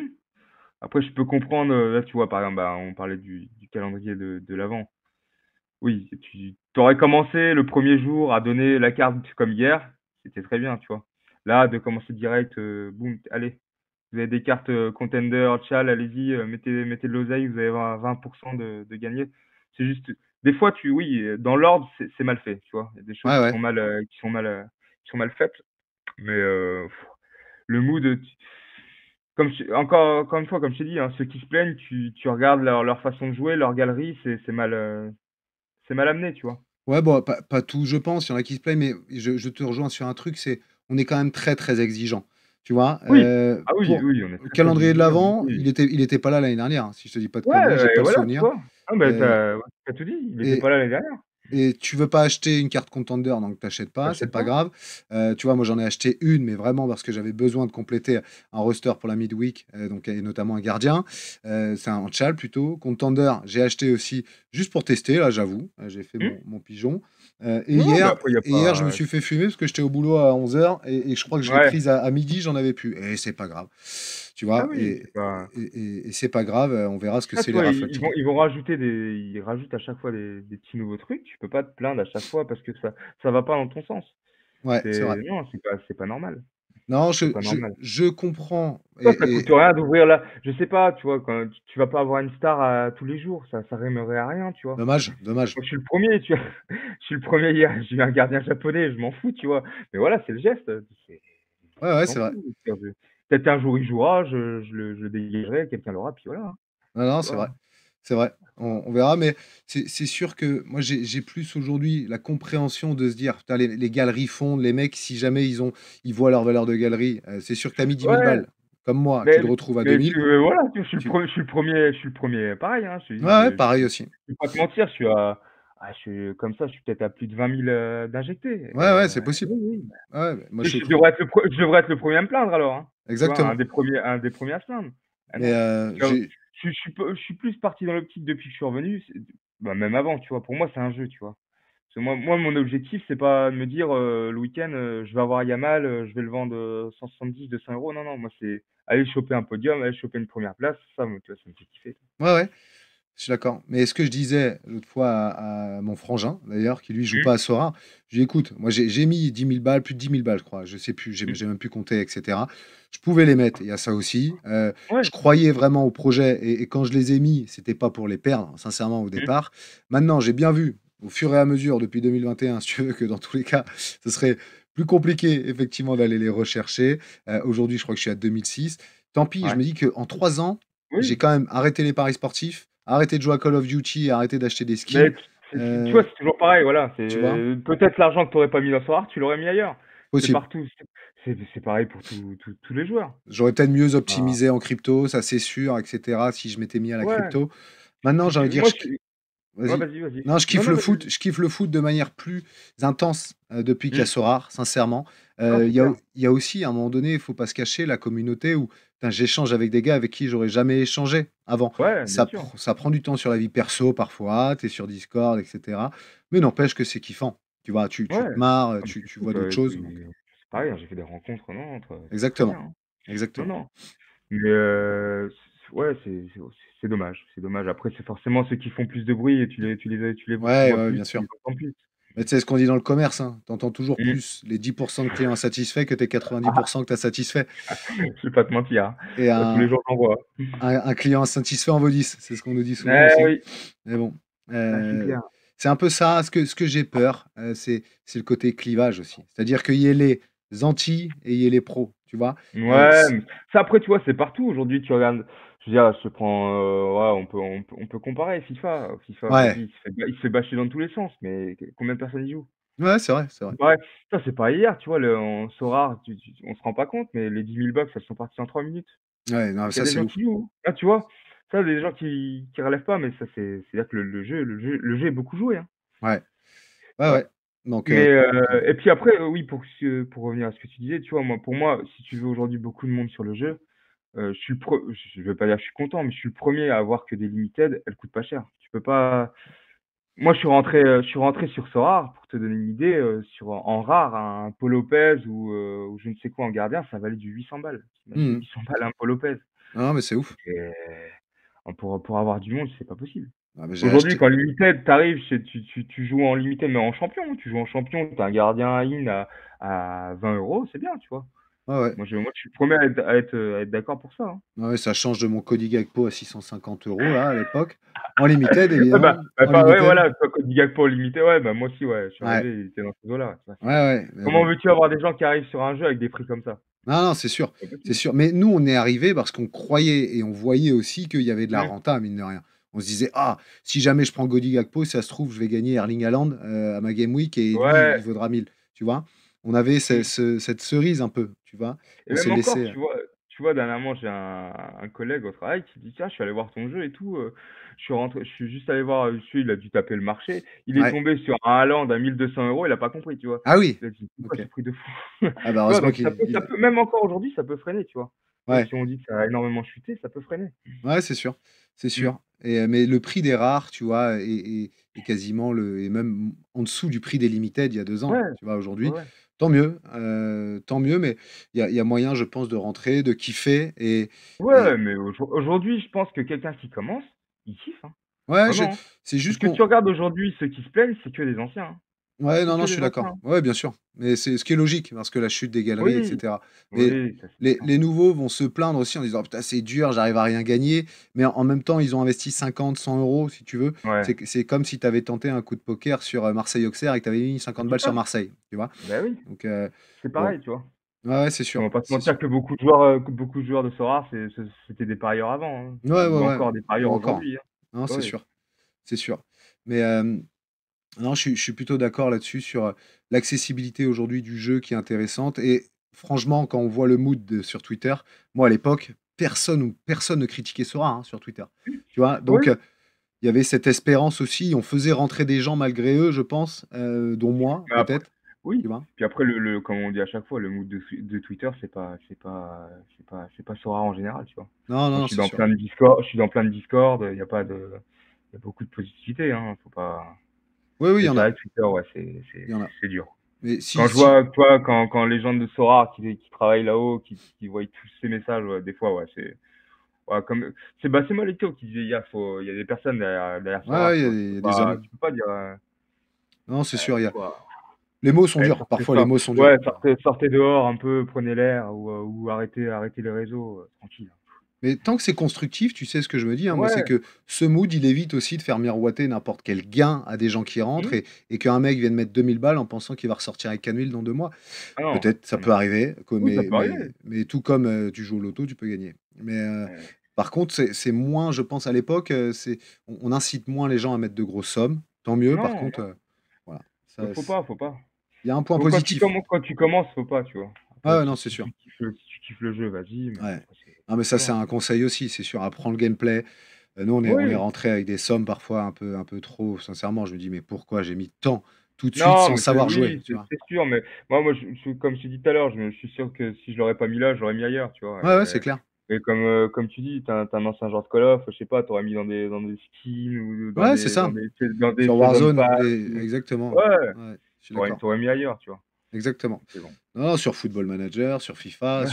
Après, je peux comprendre, là, tu vois, par exemple, bah, on parlait du calendrier de l'Avent. Oui, tu aurais commencé le premier jour à donner la carte comme hier, c'était très bien, tu vois? Là, de commencer direct, boum, allez, vous avez des cartes, Contender, Tchal, allez-y, mettez de l'oseille, vous avez 20 de gagné. C'est juste des fois oui, dans l'ordre, c'est mal fait, tu vois? Il y a des choses Ouais, ouais. qui sont mal faites, mais le mood, encore une fois, comme je t'ai dit, hein, ceux qui se plaignent, tu regardes leur façon de jouer, leur galerie, c'est mal amené, tu vois? Ouais, bon, pas tout, je pense. Il y en a qui se plaignent, mais je te rejoins sur un truc, c'est on est quand même très, très exigeant. Tu vois? Oui. Ah oui, Pour oui, on est le très, très calendrier de exigeant, l'Avent, oui. il était pas là l'année dernière, hein, si je te dis pas de conneries, j'ai Ouais, et pas le voilà, tu souvenir. vois? Ah bah, Heu tu as tout dit, il était et pas là l'année dernière. Et tu veux pas acheter une carte Contender, donc t'achètes pas, c'est Tu pas pas. grave. Tu vois, moi, j'en ai acheté une, mais vraiment parce que j'avais besoin de compléter un roster pour la midweek, donc et notamment un gardien. C'est un tchal plutôt. Contender, j'ai acheté aussi juste pour tester, là, j'avoue. J'ai fait Mmh. mon pigeon. Non, mais après il y a Et hier, je me pas suis fait fumer parce que j'étais au boulot à 11 h et je crois que je l'ai ouais. prise à 12 h, j'en avais plus et c'est pas grave. Tu Ah vois? oui, c'est pas Et c'est pas grave, on verra ce que ça, c'est tu les vois, raffles. ils vont rajouter ils rajoutent à chaque fois des petits nouveaux trucs. Tu peux pas te plaindre à chaque fois parce que ça va pas dans ton sens. Ouais, c'est vrai. C'est pas normal, Non, c'est pas normal. je comprends Ça coûte rien d'ouvrir là je sais pas, tu vois, quand tu vas pas avoir une star, tous les jours, ça rimerait à rien, tu vois? dommage, dommage. Moi, je suis le premier, tu vois? Je suis le premier hier, j'ai eu un gardien japonais, je m'en fous, tu vois? Mais voilà, c'est le geste, c'est Ouais, on ouais, s'en c'est vrai. fout. Peut-être un jour il jouera, je le dégagerai, quelqu'un l'aura, puis voilà, hein, Non, non, tu c'est vois? vrai. C'est vrai. On verra, mais c'est sûr que moi, j'ai plus aujourd'hui la compréhension de se dire: «Putain, les galeries fondent, les mecs, si jamais ils voient leur valeur de galerie», c'est sûr que tu as mis 10 000 Ouais, balles, comme moi, tu mais le retrouves à 2 mais 000, voilà, tu vois, tu je suis le premier pareil, hein, ouais, ouais, pareil aussi. je vais pas te mentir, je suis à Comme ça, je suis peut-être à plus de 20 000 d'injectés. Ouais, c'est possible. Oui, oui. Ouais, moi Et je trouve. je devrais être le premier à me plaindre alors, hein. Tu vois, Exactement. un des premiers à se plaindre. Ah Mais non. Genre, j'ai. je suis plus parti dans l'optique depuis que je suis revenu, bah, même avant, tu vois. Pour moi, c'est un jeu, tu vois. Parce que moi, mon objectif, c'est pas de me dire le week-end, je vais avoir Yamal, je vais le vendre 170, 200 euros. Non, non, moi, c'est aller choper un podium, aller choper une première place. Ça, tu vois, ça me fait kiffer. Ouais, je suis d'accord. Mais ce que je disais l'autre fois à mon frangin, d'ailleurs, qui lui joue Mmh, pas à Sora, je lui dis, écoute, moi j'ai mis 10 000 balles, plus de 10 000 balles, je crois, je sais plus, mmh. j'ai même plus compté, etc. Je pouvais les mettre, il y a ça aussi. Ouais. Je croyais vraiment au projet et quand je les ai mis, c'était pas pour les perdre, sincèrement, au Mmh. départ. Maintenant, j'ai bien vu, au fur et à mesure, depuis 2021, si tu veux, que dans tous les cas, ce serait plus compliqué, effectivement, d'aller les rechercher. Aujourd'hui, je crois que je suis à 2006. Tant pis, je Ouais. me dis qu'en 3 ans, j'ai Oui. quand même arrêté les paris sportifs, arrêté de jouer à Call of Duty et arrêté d'acheter des skins. Mais tu vois, c'est toujours pareil, voilà. Tu vois? Peut-être l'argent que tu aurais pas mis dans Sorar, tu l'aurais mis ailleurs. C'est Possible. partout. C'est pareil pour tous les joueurs. J'aurais peut-être mieux Ah, optimisé en crypto, ça c'est sûr, et cetera, si je m'étais mis à la ouais. crypto. Maintenant, j'ai envie de dire, Moi, je suis ouais, vas-y. vas-y, vas-y. Non, Non, non, vas-y, vas-y. je kiffe le foot de manière plus intense, depuis qu'il y a Mmh. Sorare, sincèrement. Non, c'est clair. Il y a aussi, à un moment donné, il faut pas se cacher, la communauté où, putain, j'échange avec des gars avec qui j'aurais jamais échangé avant. Ouais, bien sûr. Ça prend du temps sur la vie perso parfois, tu es sur Discord, et cetera. Mais n'empêche que c'est kiffant. Tu vois? Tu te Ouais. marres, Ah, mais c'est tu fou, vois d'autres choses, donc c'est pareil, hein, j'ai fait des rencontres Nantes, c'est très bien, exactement, hein. Non, exactement. non. Mais ouais, c'est dommage, c'est dommage. Après, c'est forcément ceux qui font plus de bruit et tu Ouais, vois ouais, plus, bien tu sûr. les entends plus. Mais tu sais ce qu'on dit dans le commerce, hein, tu entends toujours Mmh. plus les 10% de clients insatisfaits que tes 90% que tu as satisfaits. Je vais pas te mentir, hein. Et Tous les jours, j'en vois. un client insatisfait en vaut 10, c'est ce qu'on nous dit souvent Eh aussi. oui, Mais bon, ah, c'est heu, clair. c'est un peu ça, ce que j'ai peur, c'est le côté clivage aussi. C'est-à-dire qu'il y ait les anti et il y ait les pros, tu vois? Ouais, S mais ça après, tu vois, c'est partout aujourd'hui, tu regardes, je veux dire, je te prends, ouais, on peut comparer FIFA. FIFA Ouais, aujourd'hui, il se fait bâcher dans tous les sens, mais combien de personnes y jouent? ouais, c'est vrai, c'est vrai. Ouais, ça c'est pas hier, tu vois, on Sorare, on se rend pas compte, mais les 10 000 bucks, elles sont parties en 3 minutes. Ouais, non, Donc il y a ça des c'est gens ouf. qui jouent. Ah, tu vois? Ça, des gens qui relèvent pas, mais ça c'est-à-dire que le jeu est beaucoup joué, hein. Ouais, ouais, Ouais. ouais. Donc Mais dis-moi? et puis après, oui, pour revenir à ce que tu disais, tu vois, pour moi, si tu veux aujourd'hui beaucoup de monde sur le jeu, je veux pas dire que je suis content, mais je suis le premier à voir que des limited, elles coûtent pas cher. Tu peux pas moi, je suis rentré sur Sorare, pour te donner une idée, en rare, un Paul Lopez ou je ne sais quoi en gardien, ça valait du 800 balles. Tu imagines Mmh. 800 balles un Paul Lopez? Non, mais c'est ouf. C'est pour avoir du monde, c'est pas possible. Ah, bah, j'ai Aujourd'hui, acheté quand limited, tu joues en limited, mais en champion, tu joues en champion, tu as un gardien in à 20 €, c'est bien, tu vois? ouais, ouais. Moi, je suis le premier à être d'accord pour ça, hein. Ouais, ça change de mon Cody Gagpo à 650 € là, à l'époque. En limited, Ouais, évidemment. En ouais, limited. voilà, toi, Cody Gakpo limité, ouais, bah, moi aussi, ouais, je suis Ouais, arrivé, il était dans ces eaux-là, tu vois? ouais, ouais, mais Comment bon. veux-tu avoir des gens qui arrivent sur un jeu avec des prix comme ça? Non, non, c'est sûr, C'est pas c'est possible. sûr. Mais nous, on est arrivés parce qu'on croyait et on voyait aussi qu'il y avait de la Mmh. renta, mine de rien. On se disait: «Ah, si jamais je prends Cody Gagpo, ça se trouve, je vais gagner Erling Haaland, à ma game week et lui, Ouais, il vaudra 1000». Tu vois? On avait mmh. cette cerise un peu, tu vois? Et On s'est même encore, laissé, tu vois, dernièrement, j'ai un collègue au travail qui dit: «Tiens, je suis allé voir ton jeu et tout, je suis juste allé voir, celui il a dû taper le marché. Il est ouais. tombé sur un Haaland à 1 200 €, il a pas compris», tu vois? Ah oui! Il a dit: «C'est quoi OK. ce prix de fou?» Ah bah, Tu vois? heureusement Donc qu'il ça peut même encore aujourd'hui, ça peut freiner, tu vois? Même ouais. si on dit que ça a énormément chuté, ça peut freiner. Ouais, c'est sûr, c'est Mmh. sûr. Et mais le prix des rares, tu vois, est quasiment et même en dessous du prix des limited il y a 2 Ouais, ans, tu vois, ouais, aujourd'hui. ouais. Tant mieux, mais il y a moyen, je pense, de rentrer, de kiffer Ouais, et mais aujourd'hui, je pense que quelqu'un qui commence, il kiffe, hein. ouais, Vraiment, hein. c'est Parce juste que tu qu'on regardes aujourd'hui, ceux qui se plaignent, c'est que des anciens, hein. ouais, C'est non, que non, je des suis anciens, d'accord. hein. Ouais, bien sûr, mais c'est ce qui est logique parce que la chute des galeries et Oui, cetera. Mais oui, ça c'est certain. les nouveaux vont se plaindre aussi en disant: «Putain, c'est dur, j'arrive à rien gagner», mais en même temps, ils ont investi 50, 100 € si tu veux. Ouais, C'est comme si tu avais tenté un coup de poker sur, Marseille-Auxerre et que tu avais mis bah, 50 c'est balles sur ça. Marseille, tu vois? Bah oui, Donc c'est bon, pareil, tu vois? ouais, ouais, c'est On sûr, va pas se c'est mentir sûr. que beaucoup de joueurs de Sorare, c'était des parieurs avant, hein, Ouais, ou ouais, ouais, encore des parieurs ou encore. aujourd'hui, hein. Non, Bah c'est oui. sûr, c'est sûr. Mais non, je suis plutôt d'accord là-dessus sur, l'accessibilité aujourd'hui du jeu qui est intéressante et franchement, quand on voit le mood sur Twitter, moi à l'époque, personne ne critiquait Sora, hein, sur Twitter. Tu vois? Donc Oui, il y avait cette espérance aussi. On faisait rentrer des gens malgré eux, je pense, dont moi, Mais après, peut-être. Tu oui. vois? Puis après, comme on dit à chaque fois, le mood de Twitter, c'est pas Sora en général, tu vois. Non, non, Moi, non, c'est sûr. je suis dans plein de Discord, il y a pas de, il y a beaucoup de positivité, hein, faut pas. Oui, oui, il Mais y en c'est a. vrai que Twitter, ouais, Il y en a. c'est dur. Mais Quand si, je si. vois, toi, quand les gens de Sora qui travaillent là-haut, qui voient tous ces messages, ouais, des fois, ouais, ouais, c'est Molito qui disait hier, il y a des personnes derrière Ouais, Sora, ouais, tu vois. il y a des hommes. Tu peux pas dire, Non, c'est sûr. des fois, Les mots sont allez, durs. Parfois, les mots sont durs. ouais, sortez dehors un peu, prenez l'air, ou arrêtez les réseaux, tranquille. Mais tant que c'est constructif, tu sais ce que je me dis, hein, moi, c'est Ouais. que ce mood, il évite aussi de faire miroiter n'importe quel gain à des gens qui rentrent Hmm. et qu'un mec vienne mettre 2000 balles en pensant qu'il va ressortir avec 4 000 dans 2 mois. Ah non, Peut-être, ça ah peut non. arriver, Oui, ça peut arriver. mais tout comme tu joues au loto, tu peux gagner. Mais Euh, par contre, c'est moins, je pense, à l'époque, on incite moins les gens à mettre de grosses sommes. Tant mieux, par non, contre, voilà. faut pas, faut pas. Il y a un point positif. Quand tu commences, faut pas, tu vois. Ah Après, ouais, non, c'est sûr. si tu kiffes le jeu, vas-y, mais Ouais. après, Non, mais c'est ça, dur, c'est hein. un conseil aussi, c'est sûr. Apprends le gameplay. Nous, on est Oui. rentré avec des sommes parfois un peu trop. Sincèrement, je me dis, mais pourquoi j'ai mis tant tout de suite Non, sans mais savoir jouer, oui, tu vois? c'est sûr, mais moi, comme je t'ai dit tout à l'heure, je suis sûr que si je l'aurais pas mis là, je l'aurais mis ailleurs, tu vois. Ouais, ouais, c'est clair. Et comme tu dis, t'es un ancien joueur de Call of, je sais pas, t'aurais mis dans des skins ou Ouais, c'est ça. dans des Sur season Warzone, pass. exactement. Ouais, Ouais, je suis d'accord. t'aurais mis ailleurs, tu vois. Exactement. C'est bon. Non, sur Football Manager, sur FIFA, non,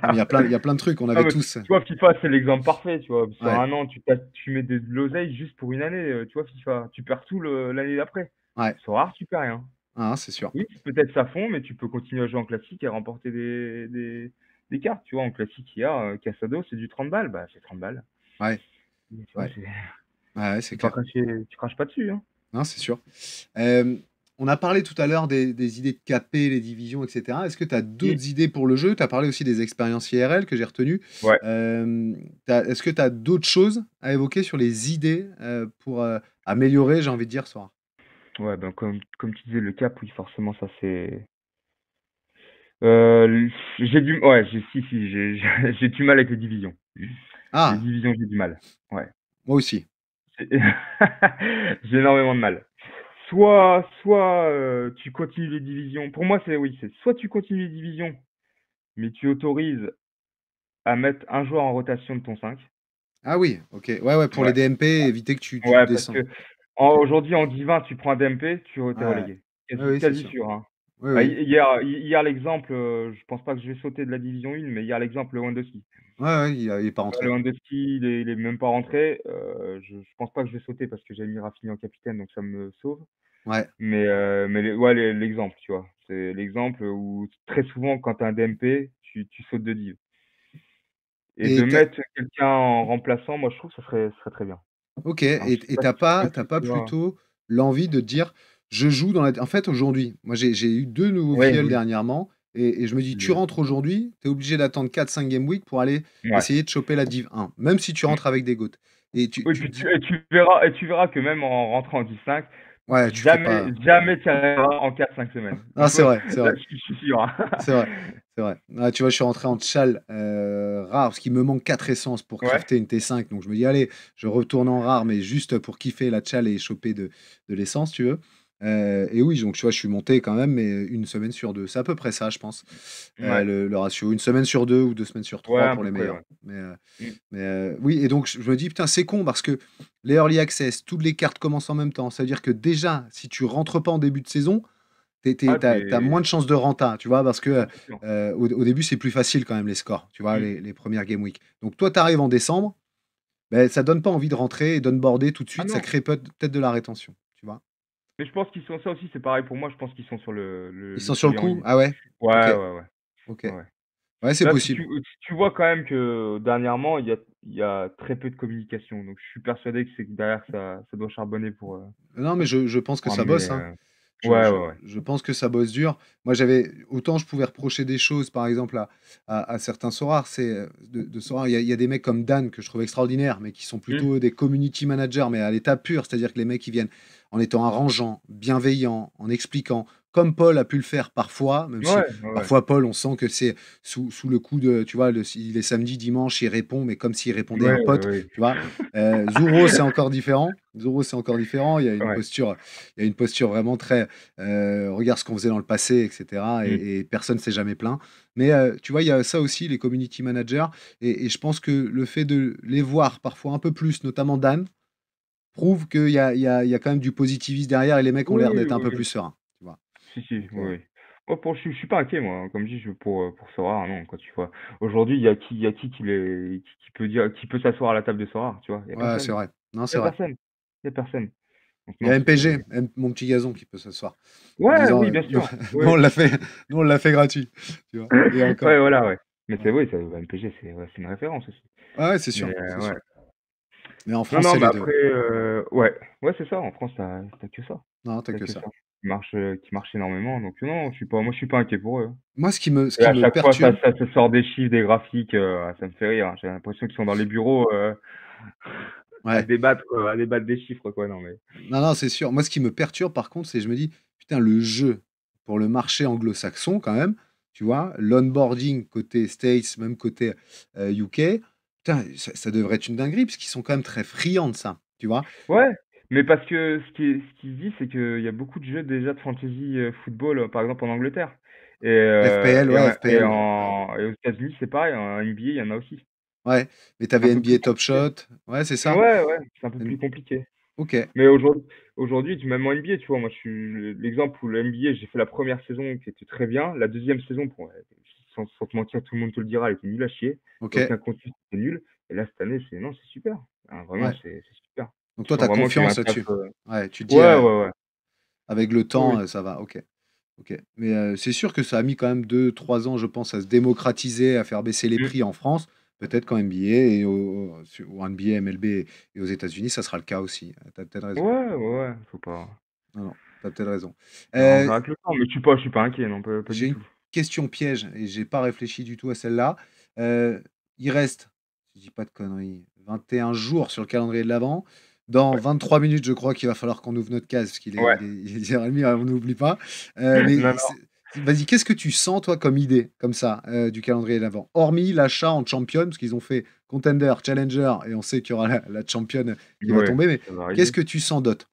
mais il y a plein de trucs. On Non, avait mais tous. tu vois, FIFA, c'est l'exemple parfait, tu vois. Sur Ouais, un an, tu mets de l'oseille juste pour une année, tu vois, FIFA. Tu perds tout l'année d'après. ouais. Sur rare, tu perds rien. Ah, c'est sûr. Oui, peut-être ça fond, mais tu peux continuer à jouer en classique et remporter des cartes, tu vois. En classique, hier, Casado, c'est du 30 balles. Bah, c'est 30 balles. Ouais, Tu vois, ouais. Ouais, ouais, c'est c'est pas clair. cracher, tu craches pas dessus, hein. Non, c'est sûr. Hem, on a parlé tout à l'heure des idées de caper les divisions, et cetera. Est-ce que tu as Mmh. d'autres idées pour le jeu? Tu as parlé aussi des expériences IRL que j'ai retenues. Ouais. Est-ce que tu as d'autres choses à évoquer sur les idées, pour, améliorer, j'ai envie de dire, ce soir? Ouais, ben, comme tu disais, le cap, oui, forcément, ça c'est. J'ai du. Ouais, si, j'ai du mal avec les divisions. Les Ah! divisions, j'ai du mal. Ouais. Moi aussi. C'est- J'ai énormément de mal. Soit tu continues les divisions. Pour moi, c'est soit tu continues les divisions, mais tu autorises à mettre un joueur en rotation de ton 5. Ah oui, OK. Ouais, ouais, pour les Ouais. DMP, éviter que tu Ouais, parce descends. que OK. aujourd'hui, en Div 20, tu prends un DMP, t'es Ouais. relégué. Oui, Quasi, oui, c'est quasi sûr. sûr, hein. Oui, Bah, oui. hier l'exemple, je pense pas que je vais sauter de la division 1, mais hier l'exemple, Lewandowski. Ouais, ouais, il est pas rentré. Lewandowski, il est même pas rentré. Je pense pas que je vais sauter parce que j'avais mis Rafinha en capitaine, donc ça me sauve. Ouais. Mais ouais, l'exemple, tu vois. C'est l'exemple où très souvent, quand tu as un DMP, tu sautes de div. Et de Et tu mettre quelqu'un en remplaçant, moi, je trouve que ça serait très bien. OK, Alors, je sais et pas tu si tu peux, t'as pas tu vois. plutôt l'envie de te dire: «Je joue dans la» en fait, aujourd'hui, moi, j'ai eu 2 nouveaux Oui, filleuls oui. dernièrement et je me dis: «Tu Le- rentres aujourd'hui, tu es obligé d'attendre 4-5 game week pour aller Ouais. essayer de choper la Div 1, même si tu rentres avec des GOAT» et Oui, tu te puis dis tu verras que même en rentrant en 10-5, ouais, tu fais pas jamais tu arriveras en 4-5 semaines. ah, Donc, c'est vrai, c'est là, vrai. je suis sûr, hein. C'est vrai, c'est vrai. Ah, tu vois, je suis rentré en tchal, rare, parce qu'il me manque 4 essences pour Ouais. crafter une T5, donc je me dis: «Allez, je retourne en rare, mais juste pour kiffer la tchal et choper de l'essence», tu veux? Et oui, donc tu vois, je suis monté quand même, mais une semaine sur 2. C'est à peu près ça, je pense, Ouais. le ratio. Une semaine sur 2 ou 2 semaines sur Ouais, 3 à pour peu les près, meilleurs. ouais. Mmh. Oui et donc je me dis: «Putain, c'est con parce que les early access, toutes les cartes commencent en même temps». Ça veut dire que déjà, si tu rentres pas en début de saison, Ah, tu moins de chances de renta, tu vois? Parce que, ah, c'est sûr. au début, c'est plus facile quand même les scores, tu vois? Mmh. Les 1 game week. Donc toi, tu arrives en décembre, beh, ça donne pas envie de rentrer et d'onboarder tout de Ah suite, ça non. crée peut-être de la rétention, tu vois? Mais je pense qu'ils sont ça aussi, c'est pareil pour moi, je pense qu'ils sont sur Ils le sont sur le suivi en coup? ligne. Ah ouais? Ouais, OK, ouais, ouais. OK. Ouais, ouais. Ouais, c'est Là, possible. si tu vois quand même que dernièrement, il y a très peu de communication. Donc, je suis persuadé que c'est que derrière, ça doit charbonner Non, mais je pense que pour ça amener. bosse, hein. Je Ouais, je ouais, ouais. je pense que ça bosse dur. Moi, j'avais autant je pouvais reprocher des choses, par exemple, à certains sorars, de sorars, il y a des mecs comme Dan que je trouve extraordinaires, mais qui sont Mmh. plutôt des community managers, mais à l'état pur. C'est-à-dire que les mecs, ils viennent en étant arrangeants, bienveillants, en expliquant. comme Paul a pu le faire parfois, même Ouais, si ouais, ouais. parfois Paul, on sent que c'est sous le coup de, tu vois, il est samedi, dimanche, il répond, mais comme s'il répondait à un Ouais, ouais, pote, ouais. tu vois. Zoro, c'est encore différent. Zoro, c'est encore différent. Ouais. Il y a une posture vraiment très, regarde ce qu'on faisait dans le passé, etc. Mmh. Et personne s'est jamais plaint. Mais tu vois, il y a ça aussi, les community managers. Et je pense que le fait de les voir parfois un peu plus, notamment Dan, prouve qu'il y a quand même du positivisme derrière et les mecs ont Oui, l'air d'être un oui, peu plus oui. sereins, tu vois? Si, si, Donc, oui, oui. Moi, je suis pas inquiet, moi, hein. Comme je dis, pour Sora, non, quand tu vois aujourd'hui, il y a qui qui peut s'asseoir à la table de Sora, tu vois? Il y a ouais, c'est personne. vrai. Non, Il y c'est a vrai. personne. Il y a personne. Donc Il y non, a c'est MPG, mon petit gazon qui peut s'asseoir en ouais, disant, oui, bien nous sûr. nous Oui. on l'a fait nous on l'a fait gratuit, tu vois? Et Ouais, encore. voilà, ouais. Mais Ouais. c'est oui, MPG, c'est ouais, c'est une référence aussi. Ouais, ouais, c'est Mais sûr, c'est ouais. sûr. Mais en Non, France, non, c'est mais les 2. après, ouais. Ouais, c'est ça, en France, tu que ça. Non, tu Tu que que ça. ça. Qui marche énormément, donc non, je suis pas inquiet pour eux, hein. Moi, ce Et qui à me chaque fois, ça perturbe ça se sort des chiffres, des graphiques, ça me fait rire, hein. J'ai l'impression qu'ils sont dans les bureaux, ouais. à débattre des chiffres, quoi. Non, mais Non, non, c'est sûr. Moi, ce qui me perturbe, par contre, c'est je me dis: «Putain, le jeu pour le marché anglo-saxon quand même», tu vois? L'onboarding côté States, même côté, UK, putain, ça devrait être une dinguerie parce qu'ils sont quand même très friands de ça, tu vois? ouais, mais parce que ce qui se dit, c'est qu'il y a beaucoup de jeux déjà de fantasy, football, par exemple en Angleterre FPL, ouais, FPL. et aux États-Unis, c'est pareil, en NBA, il y en a aussi. Ouais, mais tu C'est un avais peu plus NBA Top compliqué. Shot. Ouais, c'est ça? Ouais, ouais, c'est un peu N plus compliqué. OK, Mais aujourd'hui, même en NBA, tu vois, moi, je suis l'exemple où le NBA, j'ai fait la première saison qui était très bien. La deuxième saison, bon, sans te mentir, tout le monde te le dira, elle était nulle à chier. Il y a OK, aucun contenu, c'était nul. Et là, cette année, non, c'est super. Ah, vraiment, ouais. c'est super. Donc Tu toi, tu sens as vraiment qu'il y a eu un confiance taf, là-dessus? Ouais, tu te dis, ouais, ouais, ouais. avec le Oui, temps, oui. ça va, OK. OK. Mais c'est sûr que ça a mis quand même 2 3 ans, je pense, à se démocratiser, à faire baisser les Mmh. prix en France. Peut-être qu'en NBA et ou en NBA, MLB et aux États-Unis, ça sera le cas aussi. Tu as peut-être raison. Ouais, ouais, ouais, faut pas Non, non, tu as peut-être raison. ça Heu, arrangera avec le temps, mais je suis pas inquiet, non, pas j'ai du une tout. question piège et j'ai pas réfléchi du tout à celle-là. Il reste, si je dis pas de conneries, 21 jours sur le calendrier de l'Avent. Dans Ouais, 23 minutes, je crois qu'il va falloir qu'on ouvre notre case parce ouais. il est 10h30, on n'oublie pas. Mais Non, non. vas-y, qu'est-ce que tu sens, toi, comme idée, comme ça, du calendrier de l'Avent? Hormis l'achat en Champion, parce qu'ils ont fait Contender, Challenger, et on sait qu'il y aura la Championne qui va Ouais, tomber, mais ça va qu'est-ce arriver. que tu sens d'autre?